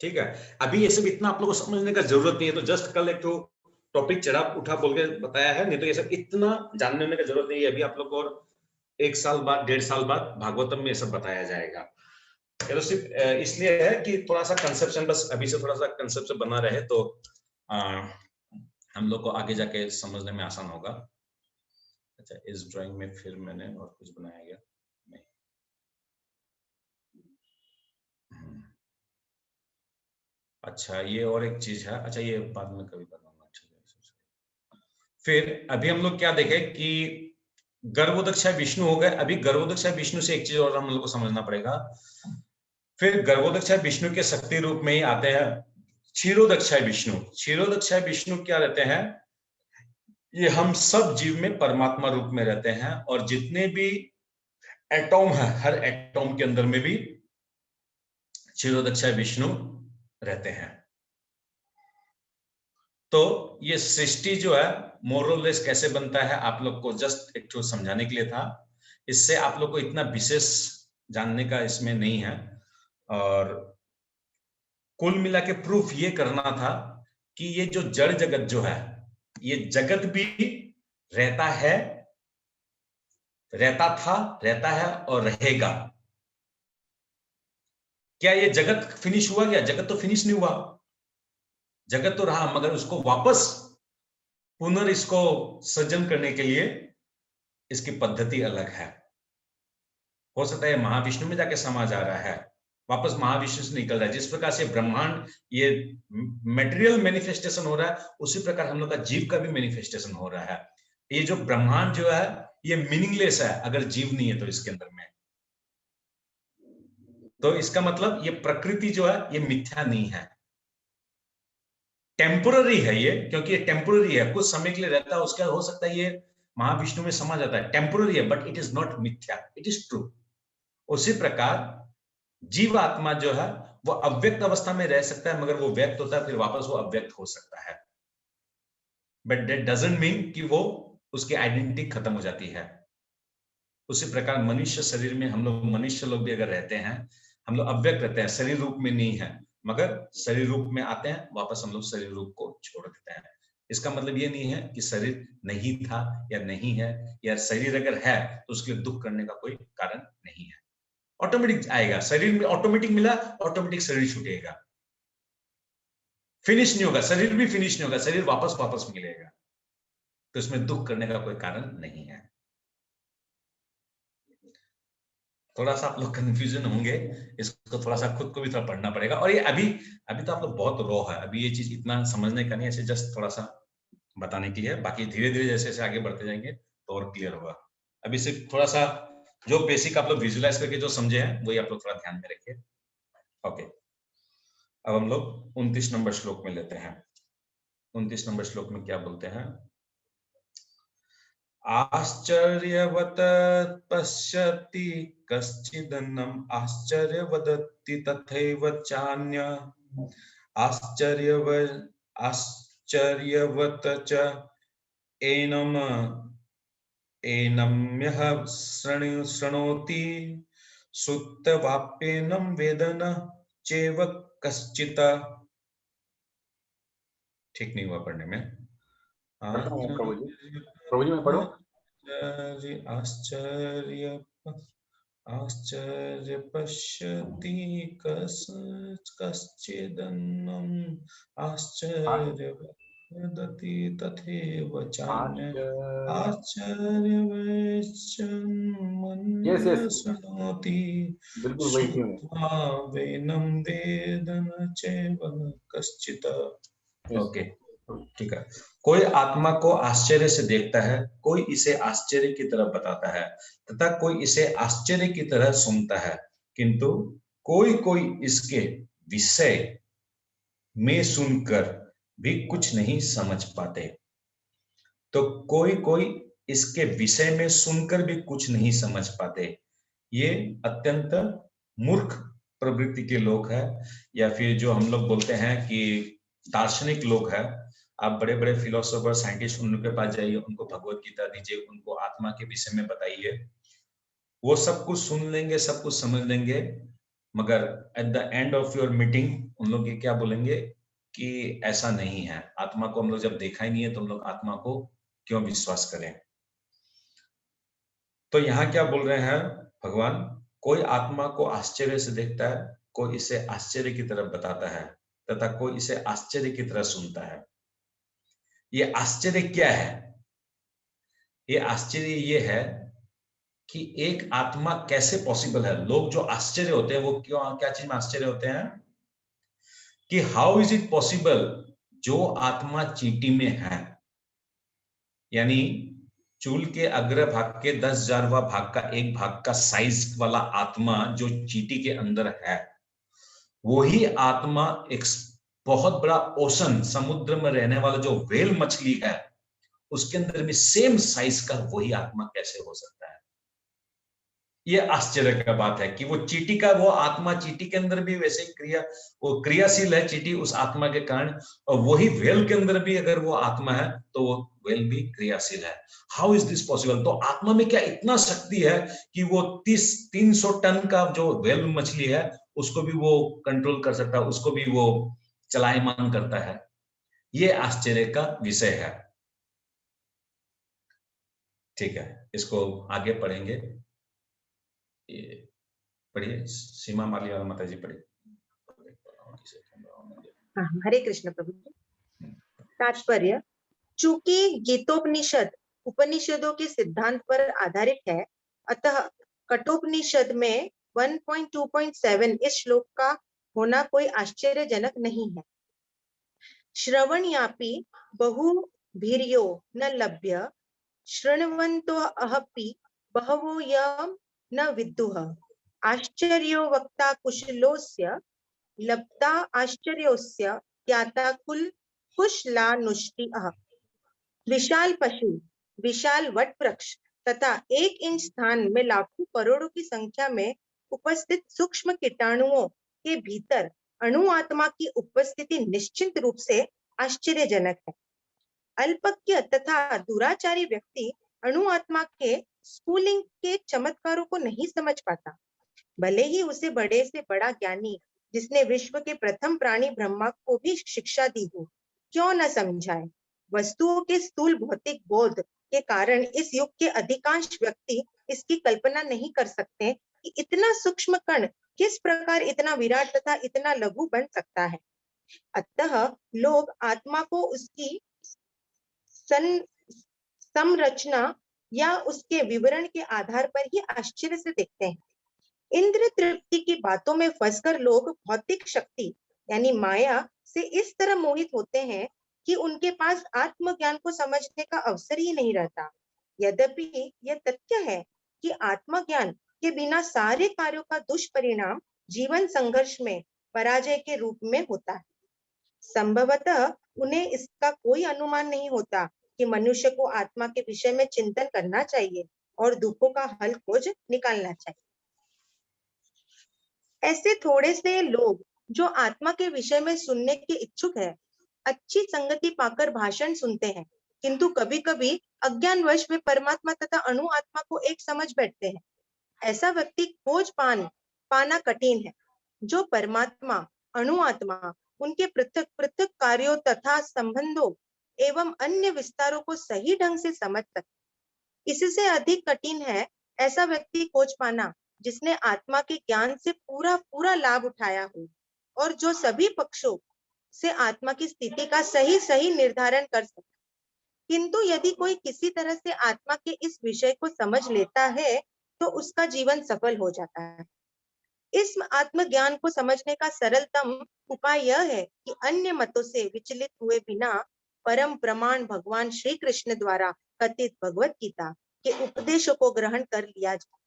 ठीक है, अभी ये सब इतना आप लोगों को समझने का जरूरत नहीं है, तो जस्ट कल एक तो टॉपिक चढ़ा उठा बोल के बताया है, नहीं तो ये सब इतना जानने का जरूरत नहीं है। अभी आप लोग को 1 साल बाद, 1.5 साल बाद भागवतम में ये सब बताया जाएगा। ये तो सिर्फ इसलिए है कि थोड़ा सा कंसेप्शन, बस अभी से थोड़ा सा कंसेप्शन बना रहे तो हम लोग को आगे जाके समझने में आसान होगा। अच्छा, इस ड्राइंग में फिर मैंने और कुछ बनाया गया नहीं। अच्छा, ये और एक चीज है। अच्छा, ये बाद में कभी बनाऊंगा। फिर अभी हम लोग क्या देखें कि गर्भोदक्षाय विष्णु हो गए। अभी गर्भोदक्षाय विष्णु से एक चीज और हम लोग को समझना पड़ेगा। फिर गर्भोदक्षाय विष्णु के शक्ति रूप में ही आते हैं क्षीरोदक्षाय विष्णु। क्षीरोदक्षाय विष्णु क्या रहते हैं? ये हम सब जीव में परमात्मा रूप में रहते हैं, और जितने भी एटॉम है, हर एटॉम के अंदर में भी क्षीरोदक्षाय विष्णु रहते हैं। तो ये सृष्टि जो है मोरलेस कैसे बनता है, आप लोग को जस्ट एक समझाने के लिए था। इससे आप लोग को इतना विशेष जानने का इसमें नहीं है, और कुल मिला के प्रूफ ये करना था कि ये जो जड़ जगत जो है, ये जगत भी रहता है, रहता था, रहता है और रहेगा। क्या ये जगत फिनिश हुआ? क्या जगत तो फिनिश नहीं हुआ, जगत तो रहा, मगर उसको वापस इसको सृजन करने के लिए इसकी पद्धति अलग है। हो सकता है महाविष्णु में जाके समा जा रहा है, वापस महाविष्णु से निकल रहा है। जिस प्रकार से ब्रह्मांड ये मटेरियल मैनिफेस्टेशन हो रहा है, उसी प्रकार हम लोग का जीव का भी मैनिफेस्टेशन हो रहा है। ये जो ब्रह्मांड जो है ये मीनिंगलेस है अगर जीव नहीं है तो इसके अंदर में। तो इसका मतलब ये प्रकृति जो है ये मिथ्या नहीं है, टेम्पोररी है ये, क्योंकि ये टेम्पोररी है, कुछ समय के लिए रहता है, उसका हो सकता है ये महाविष्णु में समा जाता है, टेम्पोररी है, बट इट इज नॉट मिथ्या, इट इज ट्रू। उसी प्रकार जीव आत्मा जो है वो अव्यक्त अवस्था में रह सकता है, मगर वो व्यक्त होता है, फिर वापस वो अव्यक्त हो सकता है, बट दैट डजंट मीन कि वो उसकी आइडेंटिटी खत्म हो जाती है। उसी प्रकार मनुष्य शरीर में हम लोग, मनुष्य लोग भी अगर रहते हैं, हम लोग अव्यक्त रहते हैं, शरीर रूप में नहीं है, मगर शरीर रूप में आते हैं, वापस हम लोग शरीर रूप को छोड़ देते हैं। इसका मतलब ये नहीं है कि शरीर नहीं था या नहीं है, या शरीर अगर है तो उसके लिए दुख करने का कोई कारण नहीं है। ऑटोमेटिक आएगा, शरीर में ऑटोमेटिक मिला, ऑटोमेटिक शरीर छूटेगा, फिनिश नहीं होगा, शरीर भी फिनिश नहीं होगा, शरीर वापस वापस मिलेगा, तो इसमें दुख करने का कोई कारण नहीं है। थोड़ा सा आप लोग कंफ्यूजन होंगे, इसको थोड़ा सा खुद को भी थोड़ा पढ़ना पड़ेगा। और ये अभी अभी तो आप लोग बहुत रॉ है, अभी ये चीज इतना समझने का नहीं, ऐसे जस्ट थोड़ा सा बताने के लिए, बाकी धीरे धीरे जैसे जैसे आगे बढ़ते जाएंगे तो और क्लियर होगा। अभी सिर्फ थोड़ा सा जो बेसिक आप लोग विजुअलाइज करके जो समझे हैं वही आप लोग थोड़ा ध्यान में रखिए। ओके, अब हम लोग 29 नंबर श्लोक में लेते हैं। 29 नंबर श्लोक में क्या बोलते हैं? आश्चर्यवत् पश्यति कश्चिदन्नम् आश्चर्य वदति तथैव चान्य आश्चर्यवत् च एनम्यः शृणोति सुप्तवाप्येनं वेद न चैव कश्चित्। ठीक नहीं हुआ पढ़ने में। प्रभु जी मैं पढ़ूं? आश्चर्य पश्यति कश्चिदन्नम् आश्चर्य वदति तथैव चान्य आश्चर्यवच्चन्मन्यः शृणोति श्रुत्वा वैनं वेद न चैव कश्चित्। ओके, ठीक है। कोई आत्मा को आश्चर्य से देखता है, कोई इसे आश्चर्य की तरह बताता है, तथा कोई इसे आश्चर्य की तरह सुनता है, किंतु कोई कोई इसके विषय में सुनकर भी कुछ नहीं समझ पाते। तो कोई कोई इसके विषय में सुनकर भी कुछ नहीं समझ पाते। ये अत्यंत मूर्ख प्रवृत्ति के लोग हैं, या फिर जो हम लोग बोलते हैं कि दार्शनिक लोग हैं। आप बड़े बड़े फिलोसोफर, साइंटिस्ट, उनके पास जाइए, उनको भगवत गीता दीजिए, उनको आत्मा के विषय में बताइए, वो सब कुछ सुन लेंगे, सब कुछ समझ लेंगे, मगर at the end of your meeting उन लोग ये क्या बोलेंगे कि ऐसा नहीं है, आत्मा को हम लोग जब देखा ही नहीं है तो हम लोग आत्मा को क्यों विश्वास करें। तो यहाँ क्या बोल रहे हैं भगवान, कोई आत्मा को आश्चर्य से देखता है, कोई इसे आश्चर्य की तरफ बताता है, तथा कोई इसे आश्चर्य की तरह सुनता है। ये आश्चर्य क्या है? ये आश्चर्य ये है कि एक आत्मा कैसे पॉसिबल है। लोग जो आश्चर्य होते हैं वो क्यों, क्या चीज में आश्चर्य होते हैं कि हाउ इज इट पॉसिबल, जो आत्मा चींटी में है, यानी चूल के अग्र भाग के 10,000वां भाग का एक भाग का साइज वाला आत्मा जो चींटी के अंदर है, वही आत्मा एक बहुत बड़ा ओशन, समुद्र में रहने वाला जो व्हेल मछली है, उसके अंदर भी सेम साइज का वही आत्मा कैसे हो सकता है। ये आश्चर्य का बात है कि वो चींटी का वो आत्मा, चींटी के अंदर भी वैसे ही वो क्रियाशील है चींटी उस आत्मा के कारण, और वही व्हेल के अंदर भी अगर वो आत्मा है तो वो व्हेल भी क्रियाशील है। How is this possible? तो आत्मा में क्या इतना शक्ति है कि वो 300 टन का जो व्हेल मछली है उसको भी वो कंट्रोल कर सकता है, उसको भी वो चलायमान करता है। ये आश्चर्य का विषय है। ठीक है, इसको आगे पढ़ेंगे। ये पढ़िए, सीमा मालिया माता जी पढ़िए। हाँ, हरे कृष्ण प्रभु। तात्पर्य, चूंकि गीतोपनिषद उपनिषदों के सिद्धांत पर आधारित है, अतः कठोपनिषद में 1.2.7 इस श्लोक का होना कोई आश्चर्यजनक नहीं है। श्रवण्यापि बहुभिर्यो न लभ्य शृण्वन्तो अहपि बहवो यं न विद्युः आश्चर्यो वक्ता कुशलोस्य लब्धा आश्चर्योस्य ज्ञाता कुशलानुष्टिः। विशाल पशु, विशाल वट वृक्ष तथा 1 इंच स्थान में लाखों करोड़ों की संख्या में उपस्थित सूक्ष्म कीटाणुओं के भीतर अणु आत्मा की उपस्थिति निश्चित रूप से आश्चर्यजनक है। अल्पज्ञ तथा दुराचारी व्यक्ति अणु आत्मा के स्फुलिंग के चमत्कारों को नहीं समझ पाता, भले ही उसे बड़े से बड़ा ज्ञानी जिसने विश्व के प्रथम प्राणी ब्रह्मा को भी शिक्षा दी हो क्यों न समझाए। वस्तुओं के स्थूल भौतिक बोध के कारण इस युग के अधिकांश व्यक्ति इसकी कल्पना नहीं कर सकते कि इतना सूक्ष्म कण किस प्रकार इतना विराट तथा इतना लघु बन सकता है। अतः लोग आत्मा को उसकी संरचना या उसके विवरण के आधार पर ही आश्चर्य से देखते हैं। इंद्र तृप्ति की बातों में फंसकर लोग भौतिक शक्ति यानी माया से इस तरह मोहित होते हैं कि उनके पास आत्मज्ञान को समझने का अवसर ही नहीं रहता। यद्यपि यह तथ्य है कि आत्मज्ञान के बिना सारे कार्यों का दुष्परिणाम जीवन संघर्ष में पराजय के रूप में होता है। संभवतः उन्हें इसका कोई अनुमान नहीं होता कि मनुष्य को आत्मा के विषय में चिंतन करना चाहिए और दुखों का हल खोज निकालना चाहिए। ऐसे थोड़े से लोग जो आत्मा के विषय में सुनने के इच्छुक है, अच्छी संगति पाकर भाषण सुनते हैं, किंतु कभी-कभी अज्ञानवश में परमात्मा तथा अणु आत्मा को एक समझ बैठते हैं। ऐसा व्यक्ति खोज पाना कठिन है, जो परमात्मा, अणु आत्मा, उनके पृथक पृथक कार्यों तथा संबंधों एवं अन्य विस्तारों को सही ढंग से समझ सके। इससे अधिक कठिन है ऐसा व्यक्ति खोज पाना जिसने आत्मा के ज्ञान से पूरा पूरा लाभ उठाया हो और जो सभी पक्षों से आत्मा की स्थिति का सही सही निर्धारण कर सके। किंतु यदि कोई किसी तरह से आत्मा के इस विषय को समझ लेता है तो उसका जीवन सफल हो जाता है। इस आत्मज्ञान को समझने का सरलतम उपाय यह है कि अन्य मतों से विचलित हुए बिना परम प्रमाण भगवान श्री कृष्ण द्वारा कथित भगवत गीता के उपदेशों को ग्रहण कर लिया जाए।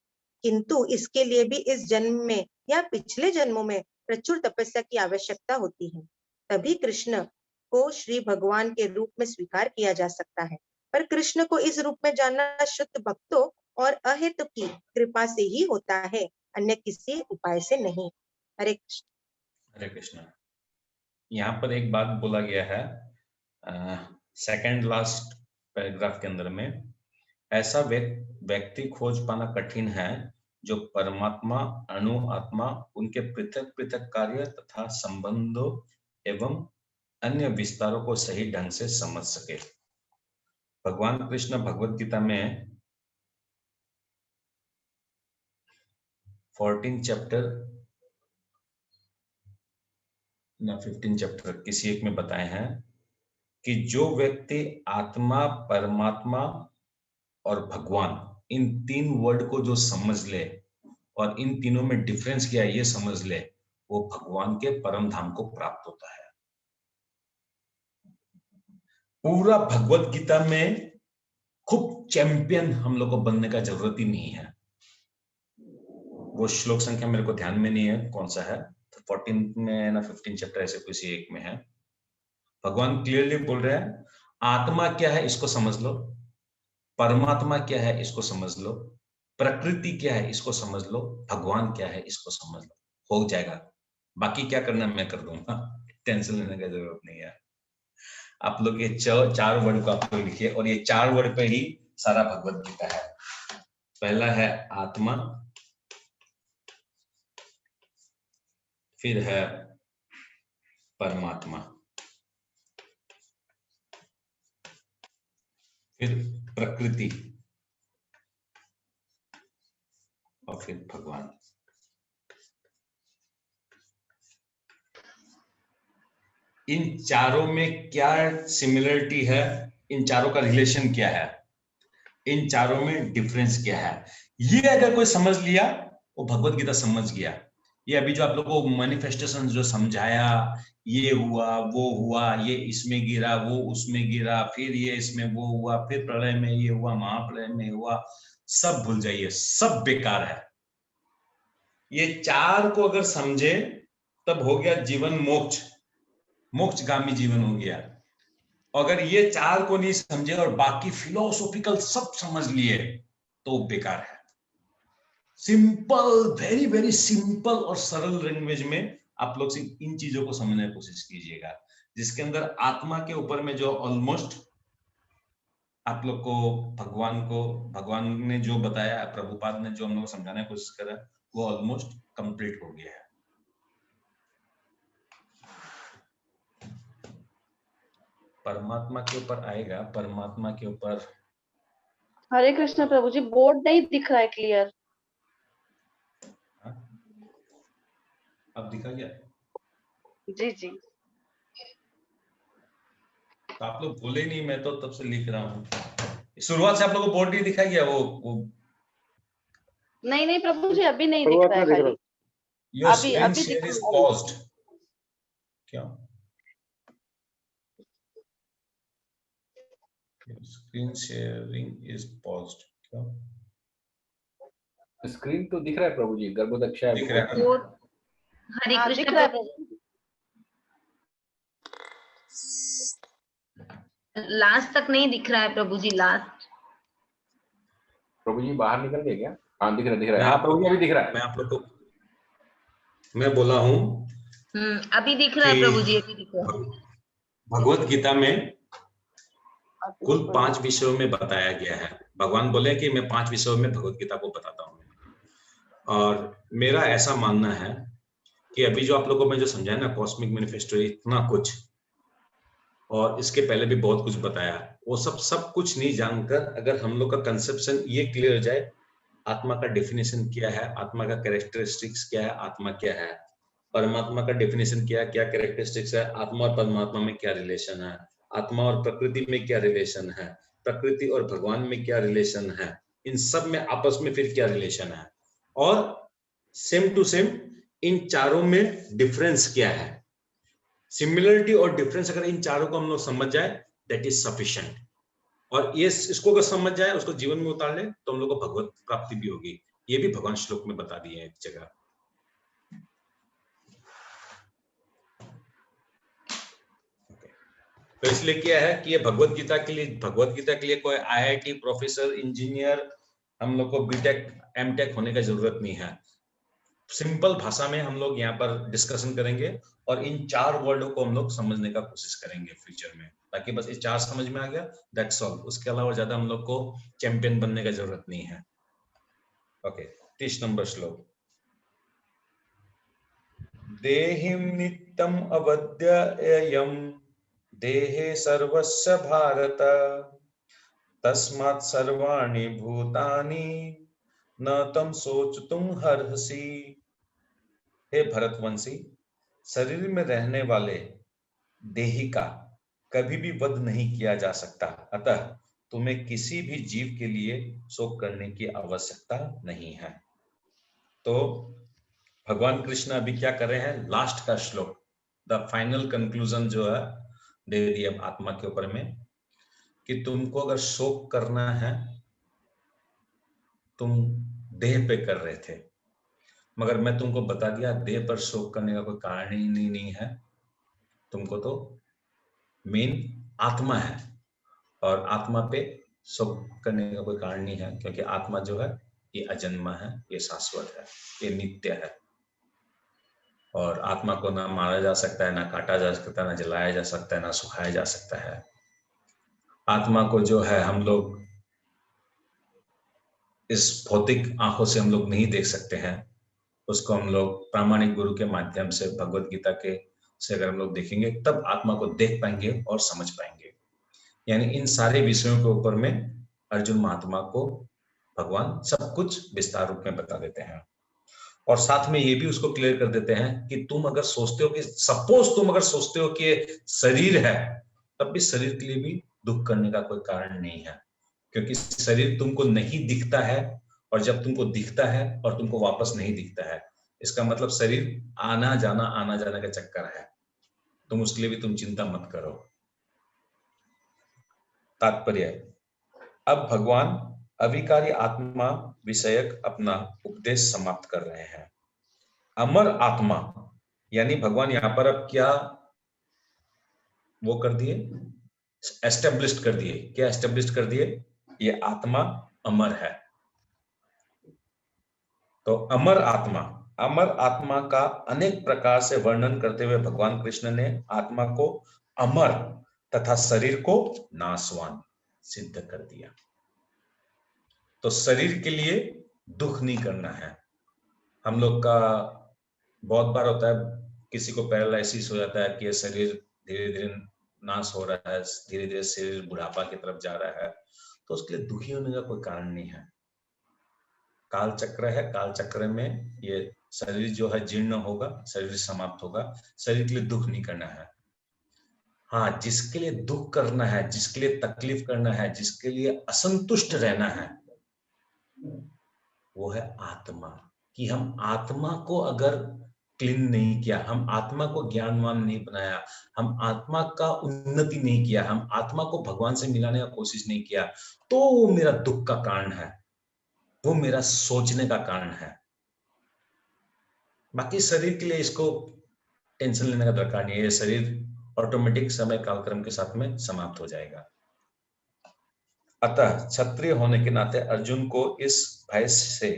किंतु इसके लिए भी इस जन्म में या पिछले जन्मों में प्रचुर तपस्या की आवश्यकता होती है, तभी कृष्ण को श्री भगवान के रूप में स्वीकार किया जा सकता है। पर कृष्ण को इस रूप में जानना शुद्ध भक्तों और अहेतु की कृपा से ही होता है, अन्य किसी उपाय से नहीं। हरे कृष्ण। हरे कृष्ण। यहाँ पर एक बात बोला गया है सेकंड लास्ट पैराग्राफ के अंदर में, ऐसा व्यक्ति खोज पाना कठिन है जो परमात्मा, अणु आत्मा, उनके पृथक पृथक कार्य तथा संबंधों एवं अन्य विस्तारों को सही ढंग से समझ सके। भगवान कृष्ण भगवत गीता में 14 चैप्टर ना 15 चैप्टर किसी एक में बताए हैं कि जो व्यक्ति आत्मा, परमात्मा और भगवान इन तीन वर्ड को जो समझ ले और इन तीनों में डिफरेंस क्या है ये समझ ले, वो भगवान के परम धाम को प्राप्त होता है। पूरा भगवत गीता में खूब चैंपियन हम लोग को बनने का जरूरत ही नहीं है। वो श्लोक संख्या मेरे को ध्यान में नहीं है कौन सा है, तो 14 में ना 15 चैप्टर ऐसे किसी एक में है। भगवान क्लियरली बोल रहे हैं आत्मा क्या है इसको समझ लो, परमात्मा क्या है इसको समझ लो, प्रकृति क्या है इसको समझ लो, भगवान क्या है इसको समझ लो, हो जाएगा। बाकी क्या करना मैं कर दूंगा, टेंशन लेने की जरूरत नहीं है। आप लोग ये चार वर्ड को आप लोग लिखिए और ये चार वर्ड पे ही सारा भगवत गीता है। पहला है आत्मा, फिर है परमात्मा, फिर प्रकृति और फिर भगवान। इन चारों में क्या सिमिलरिटी है, इन चारों का रिलेशन क्या है, इन चारों में डिफरेंस क्या है, ये अगर कोई समझ लिया वो भगवत गीता समझ गया। ये अभी जो आप लोगों को मैनिफेस्टेशन जो समझाया, ये हुआ वो हुआ, ये इसमें गिरा वो उसमें गिरा, फिर ये इसमें वो हुआ, फिर प्रलय में ये हुआ, महाप्रलय में हुआ, सब भूल जाइए, सब बेकार है। ये चार को अगर समझे तब हो गया जीवन मोक्ष, मोक्षगामी जीवन हो गया। अगर ये चार को नहीं समझे और बाकी फिलोसॉफिकल सब समझ लिए तो बेकार है। सिंपल, वेरी वेरी सिंपल और सरल लैंग्वेज में आप लोग सिर्फ इन चीजों को समझने की कोशिश कीजिएगा, जिसके अंदर आत्मा के ऊपर में जो ऑलमोस्ट आप लोग को भगवान ने जो बताया, प्रभुपाद ने जो हम लोग को समझाने की कोशिश करा, वो ऑलमोस्ट कंप्लीट हो गया है। परमात्मा के ऊपर आएगा, परमात्मा के ऊपर। हरे कृष्ण प्रभु जी, बोर्ड नहीं दिख रहा है क्लियर। अब दिखा गया? जी जी। तो आप लोग बोले नहीं, मैं तो तब से लिख रहा हूँ। शुरुआत से आप लोगों को बोर्ड नहीं दिखा गया? वो नहीं प्रभु जी, अभी नहीं दिख रहा है खाली। Your screen share is paused. क्या? Screen sharing is paused. क्या? स्क्रीन तो दिख रहा है प्रभु जी, गर्भोदक्षा दिख रहा है। हरे कृष्ण दिख रहा है। लास्ट तक नहीं दिख रहा है प्रभु जी, लास्ट। प्रभु जी बाहर निकल गए क्या? हाँ दिख रहा है। हाँ प्रभु जी अभी दिख रहा है। मैं आप लोग को मैं बोला हूँ अभी दिख रहा है प्रभु जी, अभी दिख रहा है। भगवत गीता में कुल 5 विषयों में बताया गया है। भगवान बोले कि मैं 5 विषयों में भगवत गीता को बताता हूँ, और मेरा ऐसा मानना है कि अभी जो आप लोगों को मैं जो समझाया ना, कॉस्मिक मैनिफेस्टो, इतना कुछ, और इसके पहले भी बहुत कुछ बताया, वो सब कुछ नहीं जानकर अगर हम लोग का कंसेप्शन ये क्लियर हो जाए, आत्मा का डेफिनेशन क्या है, आत्मा का कैरेक्टरिस्टिक्स क्या है, आत्मा क्या है, परमात्मा का डेफिनेशन क्या है, क्या कैरेक्टरिस्टिक्स है, आत्मा और परमात्मा में क्या रिलेशन है, आत्मा और प्रकृति में क्या रिलेशन है, प्रकृति और भगवान में क्या रिलेशन है, इन सब में आपस में फिर क्या रिलेशन है, और सेम टू सेम इन चारों में डिफरेंस क्या है। सिमिलरिटी और डिफरेंस अगर इन चारों को हम लोग समझ जाए, दैट इज सफिशिएंट। और ये इसको अगर समझ जाए, उसको जीवन में उतार ले, तो हम लोग को भगवत प्राप्ति भी होगी। ये भी भगवान श्लोक में बता दिए हैं एक जगह। तो इसलिए क्या है कि ये भगवत गीता के लिए कोई आईआईटी प्रोफेसर, इंजीनियर, हम लोग को बीटेक एमटेक होने का जरूरत नहीं है। सिंपल भाषा में हम लोग यहाँ पर डिस्कशन करेंगे और इन 4 वर्डों को हम लोग समझने का कोशिश करेंगे फ्यूचर में, ताकि बस ये 4 समझ में आ गया, दैट्स ऑल। उसके अलावा ज्यादा हम लोग को चैंपियन बनने का जरूरत नहीं है। ओके, 30 नंबर श्लोक। देहिं नित्यम अवद्ययम् देहे सर्वस्य भारत तस्मात् सर्वाणि भूतानि न तम सोच तुम हरहसी। हे भरतवंशी, शरीर में रहने वाले देही का कभी भी वध नहीं किया जा सकता, अतः तुम्हें किसी भी जीव के लिए शोक करने की आवश्यकता नहीं है। तो भगवान कृष्ण अभी क्या कर रहे हैं, लास्ट का श्लोक, द फाइनल कंक्लूजन जो है दे दिया आत्मा के ऊपर में, कि तुमको अगर शोक करना है, तुम देह पे कर रहे थे, मगर मैं तुमको बता दिया देह पर शोक करने का कोई कारण ही नहीं है। तुमको तो मेन आत्मा है, और आत्मा पे शोक करने का कोई कारण नहीं है, क्योंकि आत्मा जो है ये अजन्मा है, ये शाश्वत है, ये नित्य है। और आत्मा को ना मारा जा सकता है, ना काटा जा सकता है, ना जलाया जा सकता है, ना सुखाया जा सकता है। आत्मा को जो है हम लोग इस भौतिक आंखों से हम लोग नहीं देख सकते हैं, उसको हम लोग प्रामाणिक गुरु के माध्यम से, भगवत गीता के से अगर हम लोग देखेंगे तब आत्मा को देख पाएंगे और समझ पाएंगे। यानी इन सारे विषयों के ऊपर में अर्जुन महात्मा को भगवान सब कुछ विस्तार रूप में बता देते हैं, और साथ में ये भी उसको क्लियर कर देते हैं कि तुम अगर सोचते हो कि सपोज तुम अगर सोचते हो कि शरीर है, तब भी शरीर के लिए भी दुख करने का कोई कारण नहीं है, क्योंकि शरीर तुमको नहीं दिखता है, और जब तुमको दिखता है और तुमको वापस नहीं दिखता है, इसका मतलब शरीर आना जाना का चक्कर है। तुम उसके लिए भी तुम चिंता मत करो। तात्पर्य, अब भगवान अविकारी आत्मा विषयक अपना उपदेश समाप्त कर रहे हैं। अमर आत्मा, यानी भगवान यहां पर अब क्या वो कर दिए, एस्टेब्लिश कर दिए। क्या एस्टेब्लिश कर दिए? ये आत्मा अमर है। तो अमर आत्मा का अनेक प्रकार से वर्णन करते हुए भगवान कृष्ण ने आत्मा को अमर तथा शरीर को नाशवान सिद्ध कर दिया। तो शरीर के लिए दुख नहीं करना है। हम लोग का बहुत बार होता है, किसी को पैरालिसिस हो जाता है कि शरीर धीरे धीरे नाश हो रहा है, धीरे धीरे शरीर बुढ़ापा की तरफ जा रहा है, तो उसके लिए दुखी होने का कोई कारण नहीं है। काल चक्र है, काल चक्र में ये शरीर जो है जीर्ण होगा, शरीर समाप्त होगा, शरीर के लिए दुख नहीं करना है। हाँ, जिसके लिए दुख करना है, जिसके लिए तकलीफ करना है, जिसके लिए असंतुष्ट रहना है, वो है आत्मा। कि हम आत्मा को अगर क्लीन नहीं किया, हम आत्मा को ज्ञानवान नहीं बनाया, हम आत्मा का उन्नति नहीं किया, हम आत्मा को भगवान से मिलाने का कोशिश नहीं किया, तो वो मेरा दुख का कारण है, वो मेरा सोचने का कारण है। बाकी शरीर के लिए इसको टेंशन लेने का दरकार नहीं है। ये शरीर ऑटोमेटिक समय कालक्रम के साथ में समाप्त हो जाएगा। अतः क्षत्रिय होने के नाते अर्जुन को इस भय से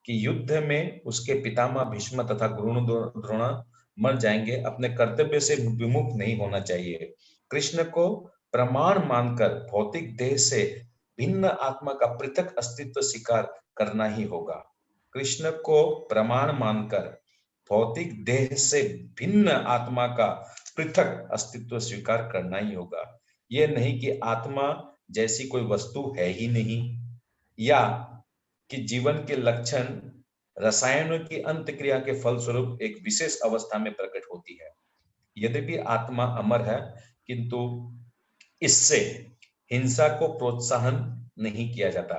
कि युद्ध में उसके पितामह भीष्म तथा द्रोण मर जाएंगे, अपने कर्तव्य से विमुख नहीं होना चाहिए। कृष्ण को प्रमाण मानकर भौतिक देह से भिन्न आत्मा का पृथक अस्तित्व स्वीकार करना ही होगा। कृष्ण को प्रमाण मानकर भौतिक देह से भिन्न आत्मा का पृथक अस्तित्व स्वीकार करना ही होगा। यह नहीं कि आत्मा जैसी कोई वस्तु है ही नहीं, या कि जीवन के लक्षण रसायनों की अंतक्रिया के फलस्वरूप एक विशेष अवस्था में प्रकट होती है। यद्यपि आत्मा अमर है, किंतु इससे हिंसा को प्रोत्साहन नहीं किया जाता।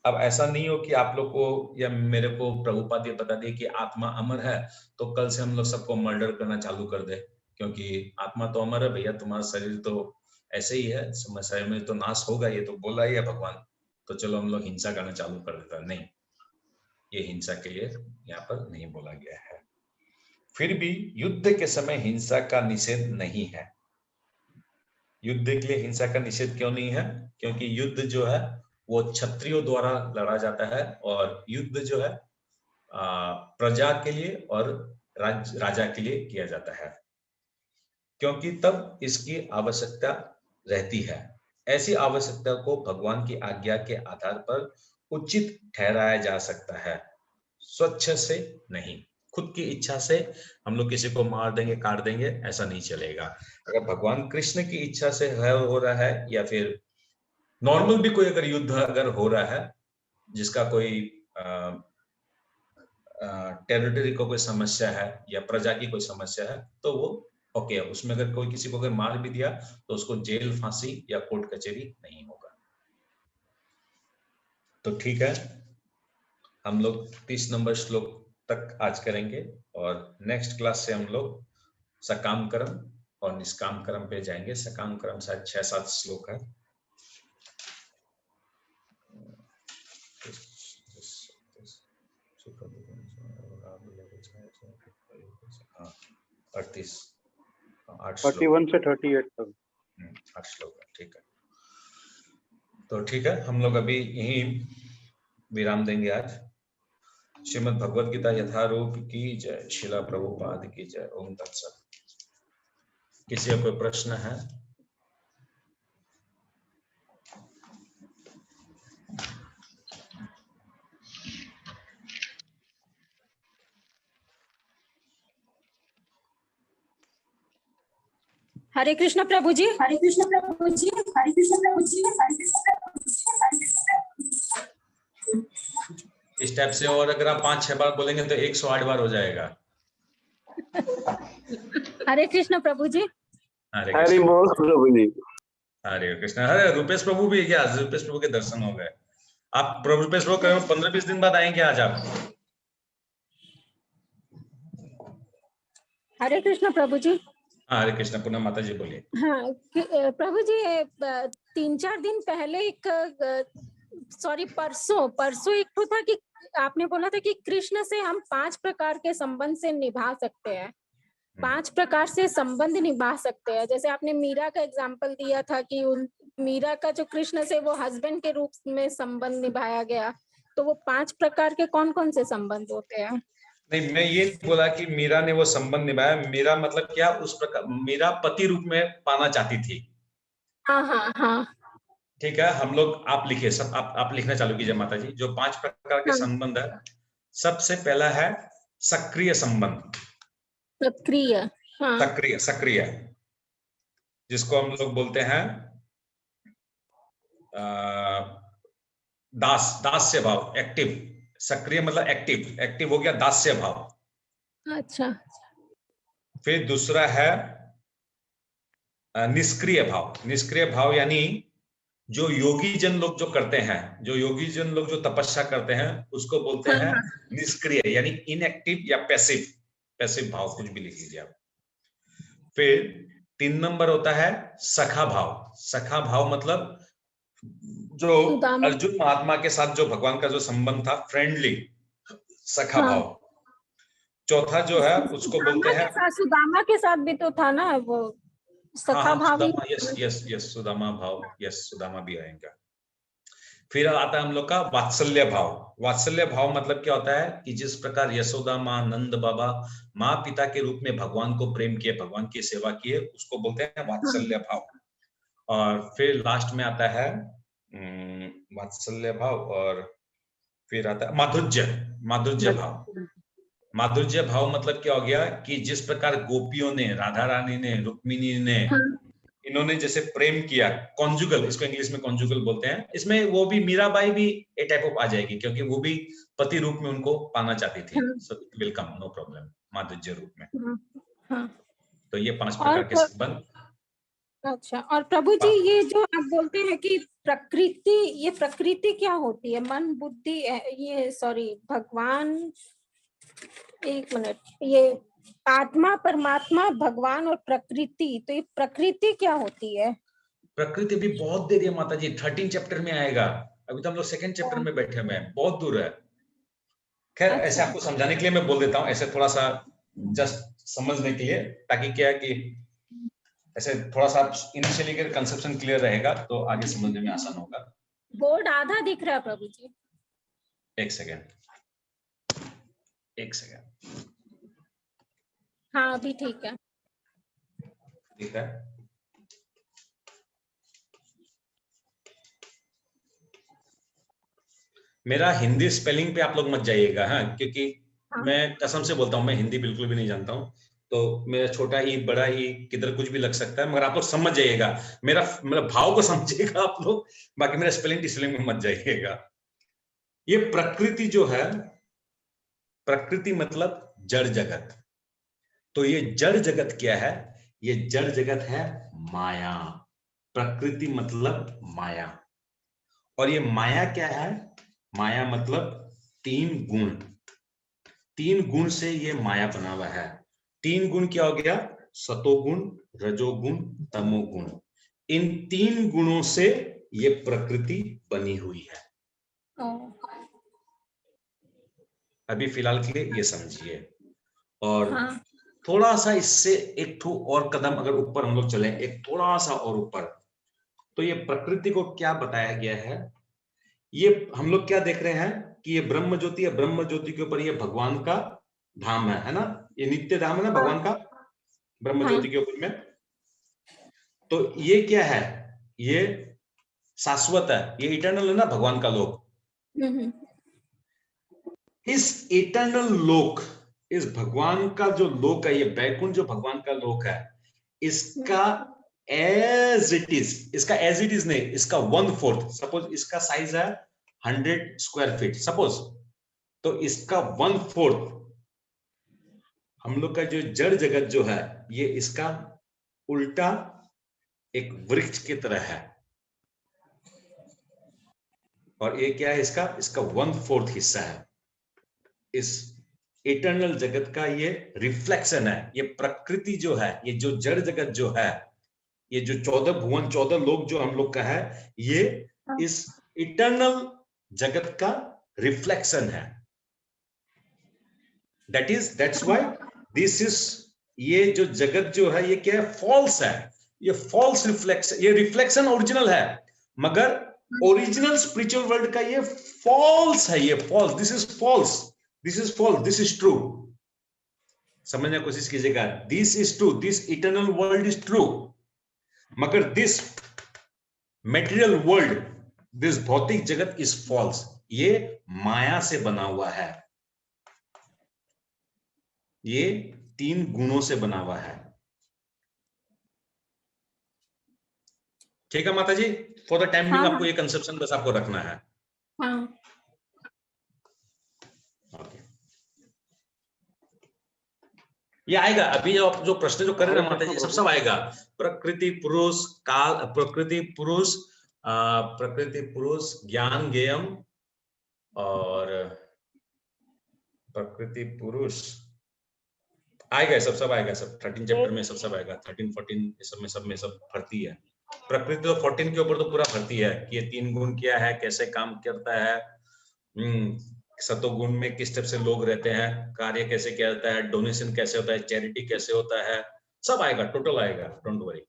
अब ऐसा नहीं हो कि आप लोग को या मेरे को प्रभुपाद ये बता दिए कि आत्मा अमर है, तो कल से हम लोग सबको मर्डर करना चालू कर दे, क्योंकि आत्मा तो अमर है भैया, तुम्हारा शरीर तो ऐसे ही है, शरीर में तो नाश होगा, ये तो बोला ही है भगवान, तो चलो हम लोग हिंसा करना चालू कर देता है। नहीं, ये हिंसा के लिए यहाँ पर नहीं बोला गया है। फिर भी युद्ध के समय हिंसा का निषेध नहीं है। युद्ध के लिए हिंसा का निषेध क्यों नहीं है? क्योंकि युद्ध जो है वो क्षत्रियों द्वारा लड़ा जाता है, और युद्ध जो है प्रजा के लिए और राजा के लिए किया जाता है, क्योंकि तब इसकी आवश्यकता रहती है। ऐसी आवश्यकता को भगवान की आज्ञा के आधार पर उचित ठहराया जा सकता है, स्वच्छ से नहीं। खुद की इच्छा से हम लोग किसी को मार देंगे, काट देंगे, ऐसा नहीं चलेगा। अगर भगवान कृष्ण की इच्छा से हो रहा है, या फिर नॉर्मल भी कोई अगर युद्ध अगर हो रहा है जिसका कोई टेरिटरी को कोई समस्या है या प्रजा की कोई समस्या है तो वो ओके, उसमें अगर कोई किसी को अगर मार भी दिया तो उसको जेल, फांसी या कोर्ट कचहरी नहीं होगा। तो ठीक है, हम लोग 30 नंबर श्लोक तक आज करेंगे और नेक्स्ट क्लास से हम लोग सकाम कर्म और निष्काम कर्म पे जाएंगे। सकाम कर्म शायद 6-7 श्लोक है। हाँ, 38, 8 श्लोक 31 से 38 तक। 8 श्लोक है, ठीक है। तो ठीक है, हम लोग अभी यहीं विराम देंगे आज। श्रीमद् भगवद गीता यथारूप की जय, शिला प्रभुपाद की जय। ओम तत्सत। किसी का कोई प्रश्न है? हरे कृष्ण प्रभु जी। हरे कृष्ण प्रभु जी। हरे कृष्ण प्रभु जी। हरे कृष्ण प्रभु जी। इस टाइप से और अगर आप 5-6 बार बोलेंगे तो 108 बार हो जाएगा। हरे कृष्ण प्रभु जी। हरि बोल प्रभु जी। हरे कृष्ण। अरे रूपेश प्रभु भी क्या? रूपेश प्रभु के दर्शन हो गए। आप रूपेश प्रभु करीब 15-20 दिन बाद आएंगे आज आप? हरे कृष्ण प्रभु जी। हरे कृष्ण। पुनः माता जी बोलिए। हाँ प्रभु जी, 3-4 दिन पहले एक परसों एक तो था कि आपने बोला था कि कृष्ण से हम 5 प्रकार के संबंध से निभा सकते हैं, 5 प्रकार से संबंध निभा सकते हैं। जैसे आपने मीरा का एग्जाम्पल दिया था कि मीरा का जो कृष्ण से वो हस्बैंड के रूप में संबंध निभाया गया, तो वो 5 प्रकार के कौन कौन से संबंध होते हैं? नहीं, मैं ये बोला कि मीरा ने वो संबंध निभाया। मीरा मतलब क्या, उस प्रकार मीरा पति रूप में पाना चाहती थी। हाँ। ठीक है, हम लोग, आप लिखिए, सब आप लिखना चालू कीजिए माता जी। जो 5 प्रकार के संबंध है, सबसे पहला है सक्रिय संबंध। सक्रिय, हाँ। सक्रिय जिसको हम लोग बोलते हैं दास्य भाव, एक्टिव। सक्रिय मतलब एक्टिव हो गया, दास्य भाव। अच्छा। फिर दूसरा है निष्क्रिय भाव यानी जो योगी जन लोग जो करते हैं, जो तपस्या करते हैं, उसको बोलते हैं निष्क्रिय, यानी इनएक्टिव या पैसिव भाव, कुछ भी लिख लीजिए आप। फिर 3 नंबर होता है सखा भाव मतलब जो अर्जुन महात्मा के साथ जो भगवान का जो संबंध था, फ्रेंडली सखा भाव। चौथा जो है उसको बोलते हैं, सुदामा के साथ भी तो था ना वो सखा भाव। यस सुदामा भाव, यस सुदामा भी आएगा। फिर आता है हम लोग का वात्सल्य भाव मतलब क्या होता है कि जिस प्रकार यशोदा माँ, नंद बाबा माँ पिता के रूप में भगवान को प्रेम किए, भगवान की सेवा किए, उसको बोलते हैं वात्सल्य भाव। और फिर लास्ट में आता है वात्सल्य भाव, और फिर आता है माधुर्य भाव मतलब क्या हो गया कि जिस प्रकार गोपियों ने, राधा रानी ने, रुक्मिणी ने, इन्होंने जैसे प्रेम किया, कॉन्जुगल, इसको इंग्लिश में कॉन्जुगल बोलते हैं। इसमें वो भी मीराबाई भी ए टाइप ऑफ आ जाएगी, क्योंकि वो भी पति रूप में उनको पाना चाहती थी। So it will come, no problem, माधुर्य रूप में। तो ये 5 प्रकार के संबंध। अच्छा, और प्रभु जी ये जो आप बोलते हैं कि प्रकृति क्या होती है? मन, बुद्धि, ये सॉरी भगवान, एक मिनट, ये आत्मा, परमात्मा, भगवान और प्रकृति, तो ये प्रकृति क्या होती है? प्रकृति भी बहुत देर है माता जी, 13 चैप्टर में आएगा। अभी तो हम लोग 2nd चैप्टर में बैठे हुए हैं, बहुत दूर है। खैर अच्छा। ऐसे आपको समझाने के लिए मैं बोल देता हूँ, ऐसे थोड़ा सा जस्ट समझने के लिए, ताकि क्या है कि ऐसे थोड़ा सा इनिशियली का कंसेप्शन क्लियर रहेगा तो आगे समझने में आसान होगा। बोर्ड आधा दिख रहा है प्रभु जी। एक सेकेंड। हाँ अभी ठीक है। ठीक है, मेरा हिंदी स्पेलिंग पे आप लोग मत जाइएगा, हाँ, क्योंकि मैं कसम से बोलता हूँ, मैं हिंदी बिल्कुल भी नहीं जानता हूँ। तो मेरा छोटा ही बड़ा ही किधर कुछ भी लग सकता है, मगर आप लोग समझ जाइएगा, मेरा भाव को समझिएगा आप लोग, बाकी मेरा स्पेलिंग में मत जाइएगा। ये प्रकृति जो है, प्रकृति मतलब जड़ जगत। तो ये जड़ जगत क्या है? ये जड़ जगत है माया। प्रकृति मतलब माया। और ये माया क्या है? माया मतलब 3 गुण। 3 गुण से ये माया बना हुआ है। 3 गुण क्या हो गया? सतोगुण, रजोगुण, तमोगुण। इन 3 गुणों से ये प्रकृति बनी हुई है। अभी फिलहाल के लिए ये समझिए। और हाँ। थोड़ा सा इससे एक ठो और कदम अगर ऊपर हम लोग चलें, एक थोड़ा सा और ऊपर, तो ये प्रकृति को क्या बताया गया है? ये हम लोग क्या देख रहे हैं कि ये ब्रह्म ज्योति है, ब्रह्म ज्योति के ऊपर ये भगवान का धाम है ना? ये नित्य धाम है ना भगवान का, ब्रह्म ज्योति के ऊपर में। तो ये क्या है? ये शाश्वत है, ये इटर्नल है ना भगवान का लोक। इस इटर्नल लोक, इस भगवान का जो लोक है, ये बैकुंठ जो भगवान का लोक है, इसका एज इट इज, इसका एज इट इज नहीं, इसका 1/4, सपोज इसका साइज है 100 स्क्वायर फीट सपोज, तो इसका 1/4 हम लोग का जो जड़ जगत जो है, ये इसका उल्टा एक वृक्ष की तरह है। और ये क्या है? इसका 1/4 हिस्सा है। इस इटर्नल जगत का ये रिफ्लेक्शन है। ये प्रकृति जो है, ये जो जड़ जगत जो है, ये जो 14 भुवन 14 लोक जो हम लोग का है, ये इस इटर्नल जगत का रिफ्लेक्शन है। दैट्स व्हाई दिस इज, ये जो जगत जो है ये क्या है? फॉल्स है। ये फॉल्स रिफ्लेक्शन, ये रिफ्लेक्शन ओरिजिनल है, मगर ओरिजिनल स्पिरिचुअल वर्ल्ड का ये फॉल्स है। ये false, this is false, this is false, this is true. समझने की कोशिश कीजिएगा। This is true, this eternal world is true, मगर दिस मेटीरियल वर्ल्ड, दिस भौतिक जगत इज फॉल्स। ये माया से बना हुआ है, ये 3 गुणों से बना हुआ है। ठीक है माता जी, फॉर द टाइम बिंग आपको ये कंसेप्शन बस आपको रखना है। हाँ। ये आएगा अभी जो प्रश्न जो कर रहे हैं माता जी, सब आएगा। प्रकृति पुरुष काल, प्रकृति पुरुष ज्ञान ज्ञेयम, और प्रकृति पुरुष आएगा, सब आएगा, सब 13 चैप्टर में सब आएगा। 13 14 सब में सब भर्ती है। प्रकृति तो 14 के ऊपर तो पूरा भर्ती है कि ये 3 गुण क्या है, कैसे काम करता है, सतोगुण में किस टाइप से लोग रहते हैं, कार्य कैसे किया जाता है, डोनेशन कैसे होता है, चैरिटी कैसे होता है, सब आएगा, टोटल आएगा, डोंट वरी।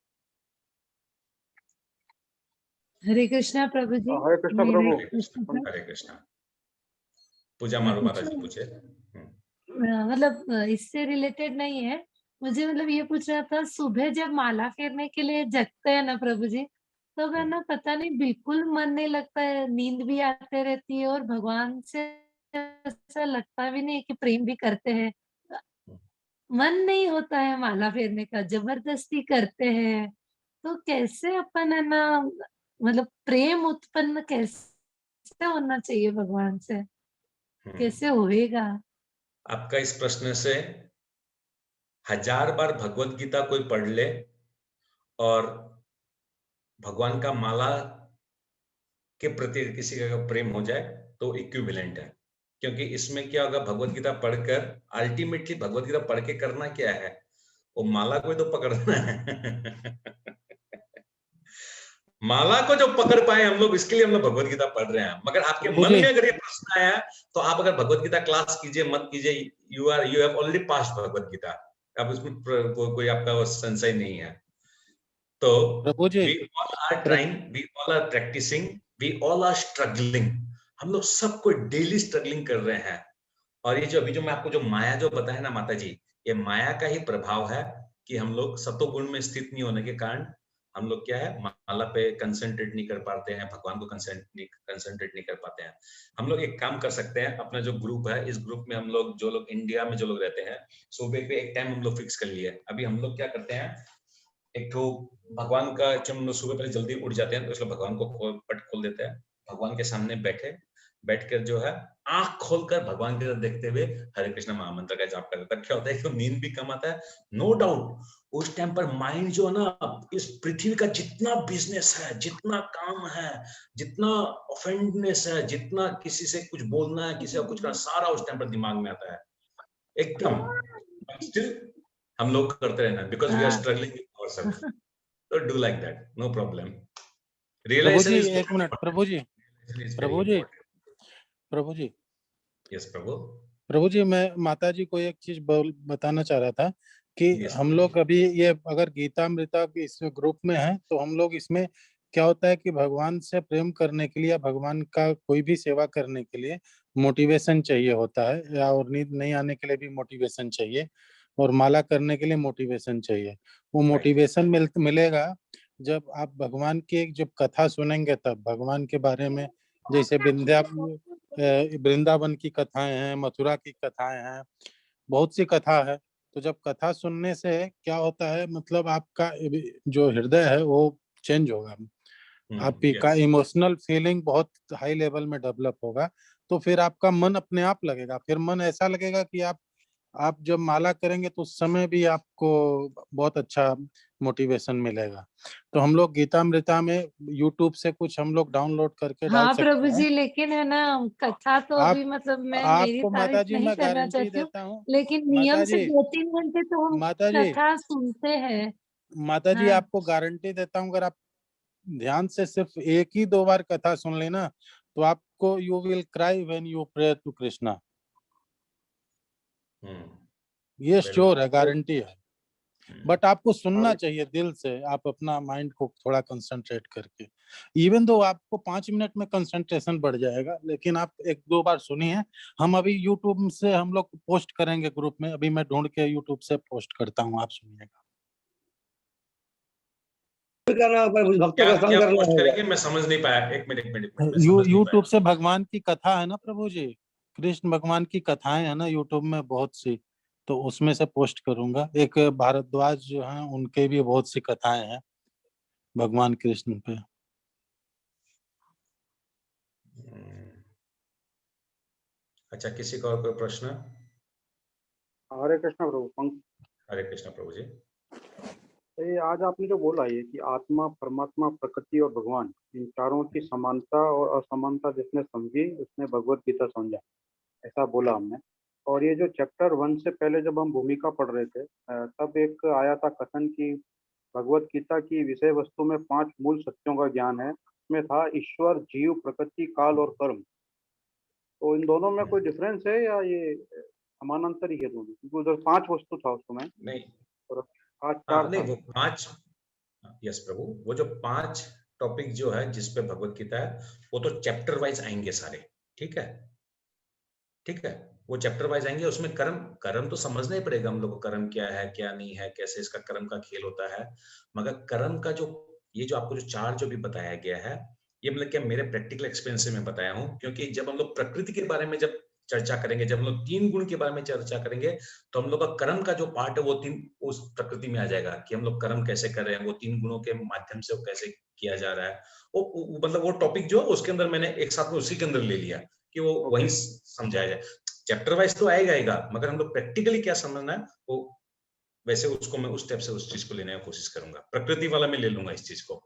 हरे कृष्णा प्रभु जी। हरे कृष्णा प्रभु। हरे कृष्णा। पूजा मारू माता जी पूछे। मतलब इससे रिलेटेड नहीं है, मुझे मतलब ये पूछ रहा था, सुबह जब माला फेरने के लिए जगते हैं ना प्रभु जी, तो मैं ना पता नहीं बिल्कुल मन नहीं लगता है, नींद भी आते रहती है और भगवान से ऐसा लगता भी नहीं कि प्रेम भी करते हैं, मन नहीं होता है माला फेरने का, जबरदस्ती करते हैं। तो कैसे अपन है ना, मतलब प्रेम उत्पन्न कैसे होना चाहिए भगवान से, कैसे होएगा? आपका इस प्रश्न से 1000 बार भगवत गीता कोई पढ़ ले और भगवान का माला के प्रति किसी का प्रेम हो जाए तो इक्विवेलेंट है। क्योंकि इसमें क्या होगा, भगवत गीता पढ़कर अल्टीमेटली भगवत गीता पढ़ के करना क्या है, वो माला को तो पकड़ना है। माला को जो पकड़ पाए हम लोग, इसके लिए हम लोग भगवत गीता पढ़ रहे हैं। मगर आपके मन में अगर ये प्रश्न आया तो आप अगर भगवत गीता क्लास कीजिए मत कीजिए, you have already passed Bhagavad Gita, अब उसमें कोई आपका संशय नहीं है। तो we all are trying, we all are practicing, we all are struggling, हम लोग सब कोई डेली स्ट्रगलिंग कर रहे हैं। और ये जो अभी जो मैं आपको जो माया जो बताया ना माता जी, ये माया का ही प्रभाव है कि हम लोग सतोगुण में स्थित नहीं होने के कारण हम लोग क्या है, माला पे कंसंट्रेट नहीं कर पाते हैं, भगवान को कंसंट्रेट नहीं कर पाते हैं। हम लोग एक काम कर सकते हैं, अपना जो ग्रुप है, इस ग्रुप में हम लोग जो लोग इंडिया में जो लोग रहते हैं, सुबह पे एक टाइम हम लोग फिक्स कर लिए। अभी हम लोग क्या करते हैं, एक तो भगवान का, जब हम लोग सुबह पहले जल्दी उठ जाते हैं तो इसलिए भगवान को पट खोल देते हैं, भगवान के सामने बैठे बैठकर जो है आंख खोलकर भगवान की तरफ देखते हुए हरे कृष्ण महामंत्र का जाप करते, तब क्या होता है कि नींद भी कम आता है। नो डाउट उस टाइम पर माइंड जो है ना, इस पृथ्वी का जितना बिजनेस है, जितना काम है, जितना ऑफेंडनेस है, जितना किसी से कुछ बोलना है, किसी का कुछ करना, सारा उस टाइम पर दिमाग में आता है एकदम। स्टिल हम लोग करते रहना, because we are struggling with ourselves. तो do like that, no problem. Prabhu ji एक मिनट, प्रभु जी यस प्रभु। प्रभु जी, मैं माता जी को एक चीज बताना चाह रहा था कि हम लोग अभी ये अगर गीतामृता इस ग्रुप में है, तो हम लोग इसमें क्या होता है कि भगवान से प्रेम करने के लिए या भगवान का कोई भी सेवा करने के लिए मोटिवेशन चाहिए होता है, या और नींद नहीं आने के लिए भी मोटिवेशन चाहिए, और माला करने के लिए मोटिवेशन चाहिए। वो मोटिवेशन मिलेगा जब आप भगवान की एक जब कथा सुनेंगे, तब भगवान के बारे में, जैसे वृंदावन की कथाएं हैं, मथुरा की कथाएं हैं, बहुत सी कथा है। तो जब कथा सुनने से क्या होता है, मतलब आपका जो हृदय है वो चेंज होगा, आपका इमोशनल फीलिंग बहुत हाई लेवल में डेवलप होगा। तो फिर आपका मन अपने आप लगेगा, फिर मन ऐसा लगेगा कि आप जब माला करेंगे तो उस समय भी आपको बहुत अच्छा मोटिवेशन मिलेगा। तो हम लोग गीतामृता में यूट्यूब से कुछ हम लोग डाउनलोड करके डाल सकते प्रभु हैं। जी, लेकिन है ना कथा तो अभी मतलब मैं मेरी आपको तारीफ माता जी नहीं मैं करना गारंटी चाहती हूँ, देता हूँ, लेकिन नियम से 2-3 घंटे तो हम माता जी कथा सुनते हैं। माता जी आपको गारंटी देता हूँ, अगर आप ध्यान से सिर्फ 1 ही 2 बार कथा सुन लेना, तो आपको you will cry when you pray to Krishna. ये श्योर है, गारंटी है। बट आपको सुनना चाहिए दिल से, आप अपना माइंड को थोड़ा कंसंट्रेट करके। इवन दो आपको 5 मिनट में कंसंट्रेशन बढ़ जाएगा, लेकिन आप 1-2 बार सुनिए। हम अभी यूट्यूब से हम लोग पोस्ट करेंगे ग्रुप में, अभी मैं ढूंढ के यूट्यूब से पोस्ट करता हूँ, आप सुनिएगा। क्या पोस्ट करेंगे, मैं समझ नहीं पाया। एक मिनट यूट्यूब से भगवान की कथा है ना प्रभु जी, कृष्ण भगवान की कथाएं है ना यूट्यूब में बहुत सी, तो उसमें से पोस्ट करूंगा। एक भारद्वाज जो हैं, उनके भी बहुत सी कथाएं हैं भगवान कृष्ण पे। अच्छा, किसी का और कोई प्रश्न? हरे कृष्ण प्रभु। हरे कृष्ण प्रभु जी। ये आज आपने जो बोला ये कि आत्मा, परमात्मा, प्रकृति और भगवान, इन चारों की समानता और असमानता जिसने समझी उसने भगवत गीता समझा, ऐसा बोला हमने। और ये जो चैप्टर 1 से पहले जब हम भूमिका पढ़ रहे थे, तब एक आया था कथन कि भगवत गीता की विषय वस्तु में 5 मूल सत्यों का ज्ञान है। इसमें था ईश्वर, जीव, प्रकृति, काल और कर्म। तो इन दोनों में कोई डिफरेंस है या ये समानांतर ही है दोनों? क्योंकि उधर 5 वस्तु था उसमें। नहीं, और आज 4 नहीं, वो 5, यस प्रभु, वो जो 5 टॉपिक जो है जिसपे भगवत गीता है, वो तो चैप्टर वाइज आएंगे सारे। ठीक है, ठीक है, वो चैप्टर वाइज आएंगे। उसमें कर्म तो समझना ही पड़ेगा हम लोग को, कर्म क्या है, क्या नहीं है, कैसे इसका कर्म का खेल होता है। मगर कर्म का जो ये जो आपको जो 4 जो भी बताया गया है, ये मतलब क्या मेरे प्रैक्टिकल एक्सपीरियंस से मैं बताया हूँ। क्योंकि जब हम लोग प्रकृति के बारे में जब चर्चा करेंगे, जब हम लोग 3 गुण के बारे में चर्चा करेंगे, तो हम लोग का कर्म का जो पार्ट है वो 3 उस प्रकृति में आ जाएगा कि हम लोग कर्म कैसे कर रहे हैं, वो 3 गुणों के माध्यम से वो कैसे किया जा रहा है। वो मतलब वो टॉपिक जो उसके अंदर मैंने एक साथ में उसी के अंदर ले लिया कि वो वहीं समझाया जाए। चैप्टर वाइज तो आएगा, मगर हम लोग प्रैक्टिकली क्या समझना है वो वैसे उसको मैं उस स्टेप से उस चीज को लेने की कोशिश करूंगा। प्रकृति वाला मैं ले लूंगा इस चीज को।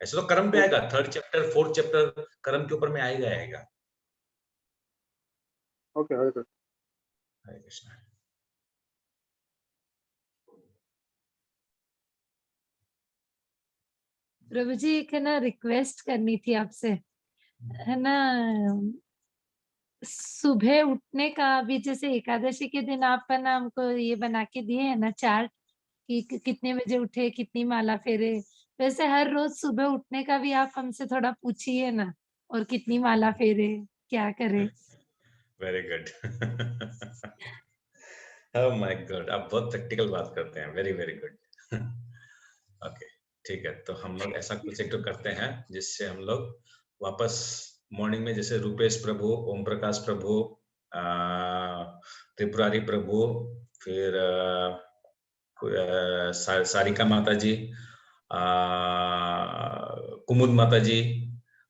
ऐसे तो कर्म पे आएगा, 3rd चैप्टर 4th चैप्टर कर्म के ऊपर में आएगा। ओके, हरे कृष्ण। हरे कृष्ण। प्रभु जी, एक है ना रिक्वेस्ट करनी थी आपसे, है ना, सुबह उठने का भी, जैसे एकादशी के दिन आप है ना हमको ये बना के दिए है ना चार्ट कि कितने बजे उठे, कितनी माला फेरे, वैसे हर रोज सुबह उठने का भी आप हमसे थोड़ा पूछिए ना, और कितनी माला फेरे, क्या करे। Very good. Oh my God, आप बहुत प्रैक्टिकल बात करते हैं। Very very good. ओके, ठीक है, तो हम लोग ऐसा कुछ एक तो करते हैं जिससे हम लोग वापस मॉर्निंग में, जैसे रूपेश प्रभु, ओम प्रकाश प्रभु, त्रिपुरारी प्रभु, फिर सारिका माता जी, कुमुद माता जी,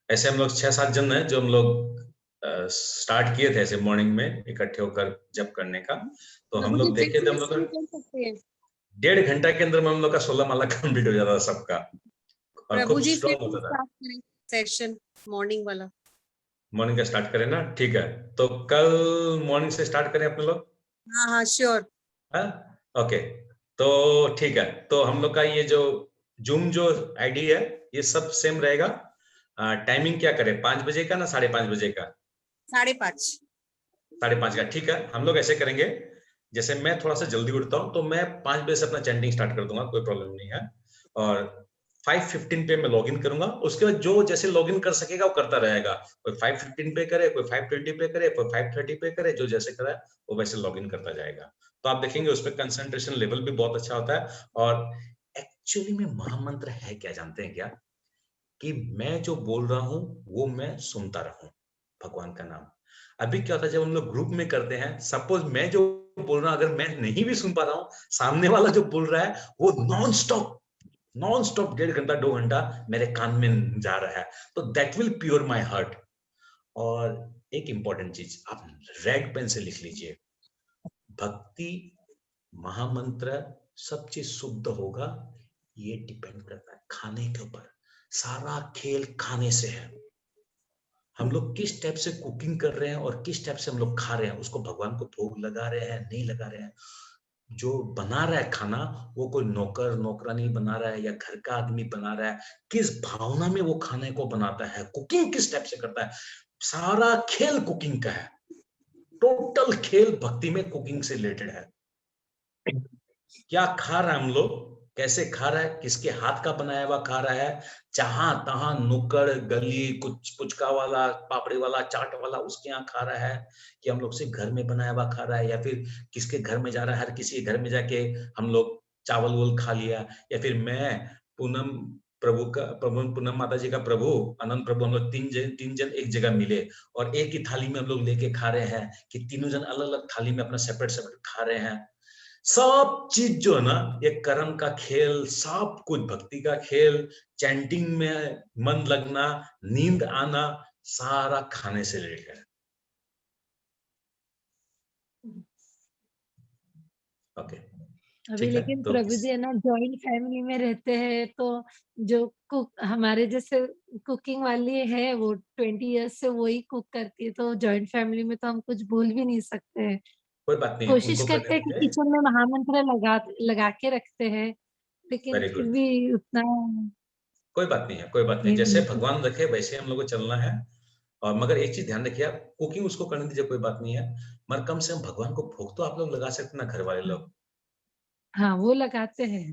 ऐसे हम लोग 6-7 जन हैं जो हम लोग स्टार्ट किए थे ऐसे मॉर्निंग में इकट्ठे होकर जप करने का, तो हम लोग देखे थे, हम लोग 1.5 घंटा के अंदर में हम लोग का 16 माला कंप्लीट हो जाता था सबका, और खूब स्ट्रॉन्ग होता था। सेशन मॉर्निंग वाला, मॉर्निंग का स्टार्ट करें ना, ठीक है, तो कल मॉर्निंग से स्टार्ट करें अपने लोग। हाँ श्योर। ओके, तो ठीक है, तो हम लोग का ये जो जूम जो आईडी है ये सब सेम रहेगा। टाइमिंग क्या करें, 5 बजे का ना 5:30 बजे का? 5:30। 5:30 का, ठीक है। हम लोग ऐसे करेंगे, जैसे मैं थोड़ा सा जल्दी उठता हूँ तो मैं 5 बजे से अपना चैंटिंग स्टार्ट कर दूंगा, कोई प्रॉब्लम नहीं है, और 5:15 पे मैं लॉगिन करूंगा। उसके बाद जो जैसे लॉगिन कर सकेगा वो करता रहेगा, कोई 5:15 पे करे, कोई 5:20 पे करे, कोई 5:30 पे करे, जो जैसे करे वो वैसे लॉगिन करता जाएगा। तो आप देखेंगे उस पर कंसंट्रेशन लेवल भी बहुत अच्छा होता है। और एक्चुअली में महामंत्र है क्या, जानते हैं क्या? कि मैं जो बोल रहा हूं वो मैं सुनता रहूं, भगवान का नाम। अभी क्या होता है जब हम लोग ग्रुप में करते हैं, सपोज मैं जो बोल रहा हूं अगर मैं नहीं भी सुन पा रहा हूं, सामने वाला जो बोल रहा है वो नॉन स्टॉप 1.5 घंटा 2 घंटा मेरे कान में जा रहा है, तो that will pure my heart. और एक इंपॉर्टेंट चीज आप रेड पेन से लिख लीजिए, भक्ति महामंत्र सब चीज शुद्ध होगा, ये डिपेंड करता है खाने के ऊपर। सारा खेल खाने से है। हम लोग किस टाइप से कुकिंग कर रहे हैं और किस टाइप से हम लोग खा रहे हैं, उसको भगवान को भोग लगा रहे हैं नहीं लगा रहे हैं। जो बना रहा है खाना वो कोई नौकर नौकरानी बना रहा है या घर का आदमी बना रहा है, किस भावना में वो खाने को बनाता है, कुकिंग किस टाइप से करता है, सारा खेल कुकिंग का है। टोटल खेल भक्ति में कुकिंग से रिलेटेड है। क्या खा रहा है हम लोग, कैसे खा रहा है, किसके हाथ का बनाया हुआ खा रहा है, जहां तहां नुक्कड़ गली कुछ पुचका वाला पापड़ी वाला चाट वाला उसके यहाँ खा रहा है, कि हम लोग सिर्फ घर में बनाया हुआ खा रहा है, या फिर किसके घर में जा रहा है, हर किसी के घर में जाके हम लोग चावल वोल खा लिया, या फिर मैं पूनम पूनम माता जी का प्रभु अनंत प्रभु, हम लोग तीन जन एक जगह मिले और एक ही थाली में हम लोग लेके खा रहे हैं, कि तीनों जन अलग अलग थाली में अपना सेपरेट सेपरेट खा रहे हैं। सब चीज जो है ना ये कर्म का खेल, सब कुछ भक्ति का खेल, चैंटिंग में मन लगना, नींद आना, सारा खाने से रिलेटेड है। ओके, अभी लेकिन तो प्रभु जी है ना जॉइंट फैमिली में रहते हैं, तो जो कुक हमारे जैसे कुकिंग वाली है वो 20 इयर्स से वही कुक करती है, तो जॉइंट फैमिली में तो हम कुछ भूल भी नहीं सकते हैं। कोई बात नहीं, कोशिश उनको करते हैं कि करने किचन में महामंत्र लगा के रखते हैं, लेकिन वेरी फिर गुड, भी उतना कोई बात नहीं है, कोई बात नहीं, ये जैसे नहीं है। भगवान रखे वैसे हम लोग को चलना है। और मगर एक चीज ध्यान रखिए, आप कुकिंग उसको करने दीजिए, कोई बात नहीं है, मगर कम से कम भगवान को भोग तो आप लोग लगा सकते ना, घर वाले लोग। हाँ वो लगाते हैं।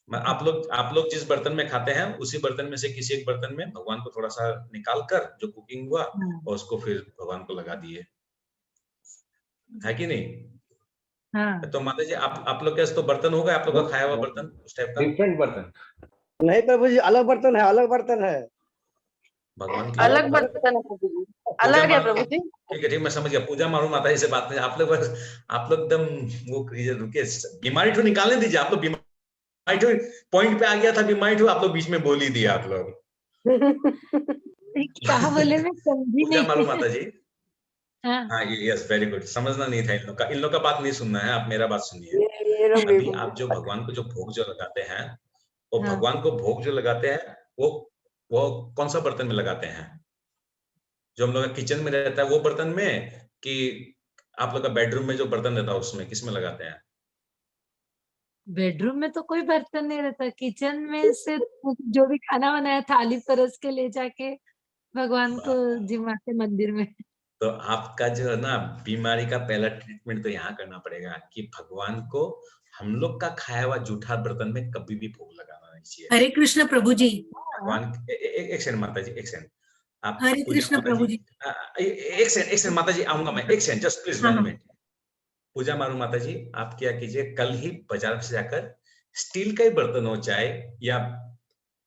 आप लोग जिस बर्तन में खाते हैं उसी बर्तन में से किसी एक बर्तन में भगवान को थोड़ा सा निकाल कर जो कुकिंग हुआ और उसको फिर भगवान को लगा दिए, है कि नहीं? हाँ। तो माता जी आप लोग कैसे, तो बर्तन होगा आप लोग का खाया हुआ बर्तन उस टाइप का? डिफरेंट बर्तन नहीं प्रभु जी, अलग बर्तन है, अलग बर्तन है, भगवान के अलग बर्तन है प्रभु जी, अलग है प्रभु जी। ठीक है, ठीक, मैं समझ गया। पूजा मारू माता जी से बात नहीं, आप लोग एकदम वो रुके, बीमारी तो निकालने दीजिए। आप लोग बीमारी तो पॉइंट पे आ गया था, बीमारी तो आप लोग बीच में बोल ही दिया आप लोग। क्या बोले मैं समझी पूजा मारू नहीं। माता जी। हाँ हाँ, यस, वेरी गुड, समझना नहीं था इन लोग का बात नहीं सुनना है, आप मेरा बात सुनिए। ये अभी आप जो भगवान को जो भोग जो लगाते हैं, वो हाँ। भगवान को भोग जो लगाते हैं वो कौन सा बर्तन में लगाते हैं? जो हम लोग का किचन में रहता है वो बर्तन में, कि आप लोग का बेडरूम में जो बर्तन रहता है उसमें, किस में लगाते हैं? बेडरूम में तो कोई बर्तन नहीं रहता, किचन में से जो भी खाना बनाया थाली परस के ले जाके भगवान को जिमाते मंदिर में। तो आपका जो है ना बीमारी का पहला ट्रीटमेंट तो यहाँ करना पड़ेगा, कि भगवान को हम लोग का खाया हुआ जूठा बर्तन में कभी भी भोग लगाना नहीं चाहिए। हरे कृष्ण प्रभु जी। भगवान एक सेकंड माता जी, एक सेकंड, आप हरे कृष्ण प्रभु जी। एक सेकंड माता जी, आऊंगा मैं, एक सेकंड, जस्ट प्लीज 1 मिनट। पूजा मारू माता जी, आप क्या कीजिए, कल ही बाजार से जाकर स्टील का ही बर्तन हो, चाहे या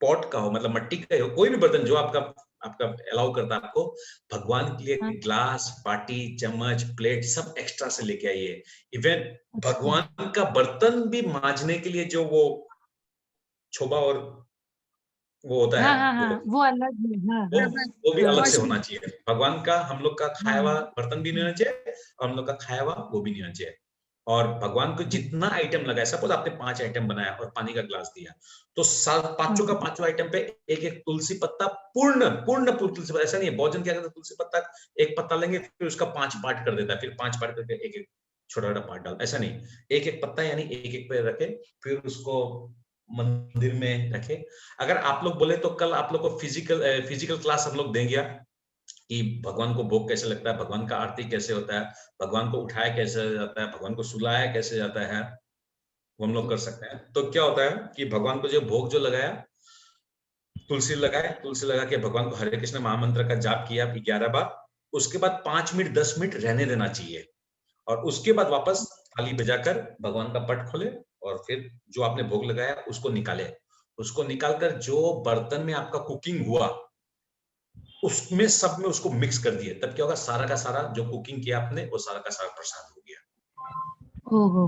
पॉट का हो, मतलब मिट्टी का हो, कोई भी बर्तन जो आपका अलाउ करता है आपको, भगवान के लिए ग्लास, बाटी, चम्मच, प्लेट सब एक्स्ट्रा से लेके आइए। इवन भगवान का बर्तन भी मांजने के लिए जो वो छोबा और वो होता हाँ है हाँ हाँ, वो अलग है। हाँ वो भी हाँ अलग से हाँ। होना चाहिए। भगवान का हम लोग का खाया हुआ हाँ बर्तन भी नहीं होना चाहिए और हम लोग का खाया हुआ वो भी नहीं होना चाहिए। और भगवान को जितना आइटम लगाया, सपोज आपने 5 आइटम बनाया और पानी का ग्लास दिया, तो पांचों का पांचों आइटम पे एक एक तुलसी पत्ता, पूर्ण तुलसी पत्ता। ऐसा नहीं है भोजन क्या करता है, तुलसी पत्ता एक पत्ता लेंगे फिर उसका 5 पार्ट कर देता है, फिर 5 पार्ट करके एक एक छोटा छोटा पार्ट डाल, ऐसा नहीं, एक एक पत्ता यानी एक एक पे रखे, फिर उसको मंदिर में रखे। अगर आप लोग बोले तो कल आप लोग को फिजिकल क्लास हम लोग देंगे कि भगवान को भोग कैसे लगता है, भगवान का आरती कैसे होता है, भगवान को उठाया कैसे जाता है, भगवान को सुलाया कैसे जाता है, वो हम लोग कर सकते हैं। तो क्या होता है कि भगवान को जो भोग जो लगाया, तुलसी लगा के भगवान को हरे कृष्ण महामंत्र का जाप किया 11 बार, उसके बाद 5 मिनट 10 मिनट रहने देना चाहिए और उसके बाद वापस थाली बजाकर भगवान का पट खोले और फिर जो आपने भोग लगाया उसको निकाले। उसको निकालकर जो बर्तन में आपका कुकिंग हुआ उसमें सब में उसको मिक्स कर दिए, तब क्या होगा, सारा का सारा जो कुकिंग किया आपने वो सारा का सारा प्रसाद हो गया।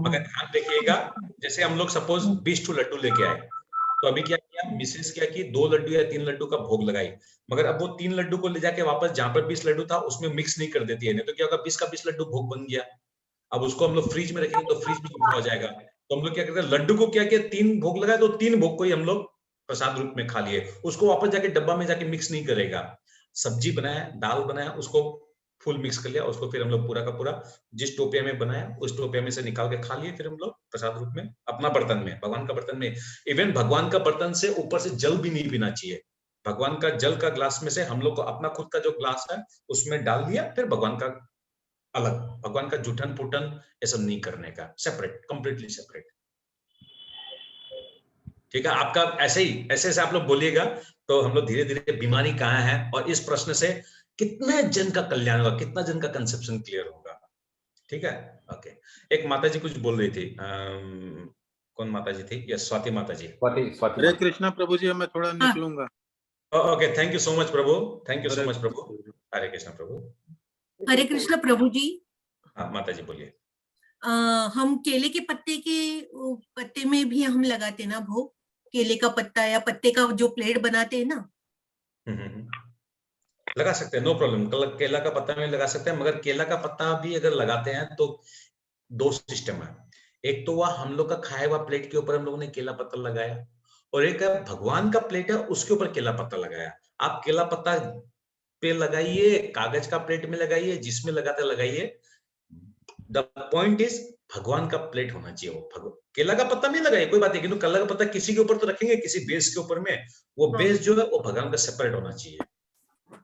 मगर ध्यान रखिएगा, जैसे हम लोग सपोज 20 लड्डू लेके आए, तो अभी क्या किया मिसेस, क्या की 2 लड्डू या 3 लड्डू का भोग लगाई, मगर अब वो 3 लड्डू को ले जाके वापस जहां पर 20 लड्डू था उसमें मिक्स नहीं कर देती है, नहीं तो क्या होगा 20 का 20 लड्डू भोग बन गया। अब उसको हम लोग फ्रिज में रखेंगे तो फ्रिज में हो जाएगा। तो हम लोग क्या करते हैं, लड्डू को क्या किया 3 भोग लगाए तो 3 भोग को ही हम लोग प्रसाद रूप में खा लिए, उसको वापस जाके डब्बा में जाके मिक्स नहीं करेगा। सब्जी बनाया, दाल बनाया, उसको फुल मिक्स कर लिया, उसको फिर हम लोग पूरा का पूरा जिस टोपिया में बनाया उस टोपिया में से निकाल के खा लिए, फिर हम लोग प्रसाद रूप में अपना बर्तन में, भगवान का बर्तन में। इवन भगवान का बर्तन से ऊपर से जल भी नहीं पीना चाहिए, भगवान का जल का ग्लास में से हम लोग को अपना खुद का जो ग्लास है उसमें डाल दिया, फिर भगवान का अलग, भगवान का जूठन पुटन ये सब नहीं करने का, सेपरेट, कंप्लीटली सेपरेट। ठीक है, आपका ऐसे ऐसे आप लोग बोलिएगा तो हम लोग धीरे धीरे बीमारी कहाँ है और इस प्रश्न से कितने जन का कल्याण होगा, कितना जन का कंसेप्शन क्लियर होगा। ठीक है, ओके। एक माता जी कुछ बोल रही थी, कौन माता जी थी? यस, स्वाति माता जी। हरे कृष्णा प्रभु जी, मैं थोड़ा निकलूंगा। Okay, thank you so much Prabhu, thank you so much Prabhu. Hare Krishna Prabhu. Hare Krishna Prabhu ji. हाँ माता जी बोलिए। हम केले के पत्ते में भी हम लगाते ना भोग, केले का पत्ता या पत्ते का जो प्लेट बनाते हैं ना, लगा सकते हैं, नो प्रॉब्लम, केला का पत्ता में लगा सकते हैं, मगर केला का पत्ता भी अगर लगाते हैं तो 2 सिस्टम है। एक तो वह हम लोग का खाया हुआ प्लेट के ऊपर हम लोगों ने केला पत्ता लगाया, और एक भगवान का प्लेट है उसके ऊपर केला पत्ता लगाया। आप केला पत्ता पे लगाइए, कागज का प्लेट में लगाइए, जिसमें लगाते लगाइए, द पॉइंट इज भगवान का प्लेट होना चाहिए। वो केला का पत्ता नहीं लगाइए कोई बात नहीं, केला का पत्ता किसी के ऊपर तो रखेंगे, किसी बेस के ऊपर में, वो बेस जो है वो भगवान का सेपरेट होना चाहिए,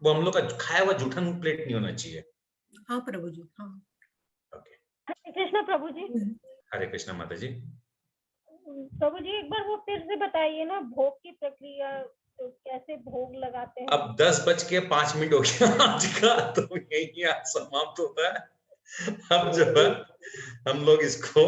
वो हम लोग का खाया हुआ जूठन प्लेट नहीं होना चाहिए। हाँ प्रभु जी, हाँ। हरे कृष्ण प्रभु जी। हरे कृष्णा माता जी। प्रभु जी एक बार वो फिर से बताइए ना, भोग की प्रक्रिया, तो कैसे भोग लगाते हैं? अब 10:05 हो गया आज का, तो यही आज समाप्त होता है। अब जो है हम लोग इसको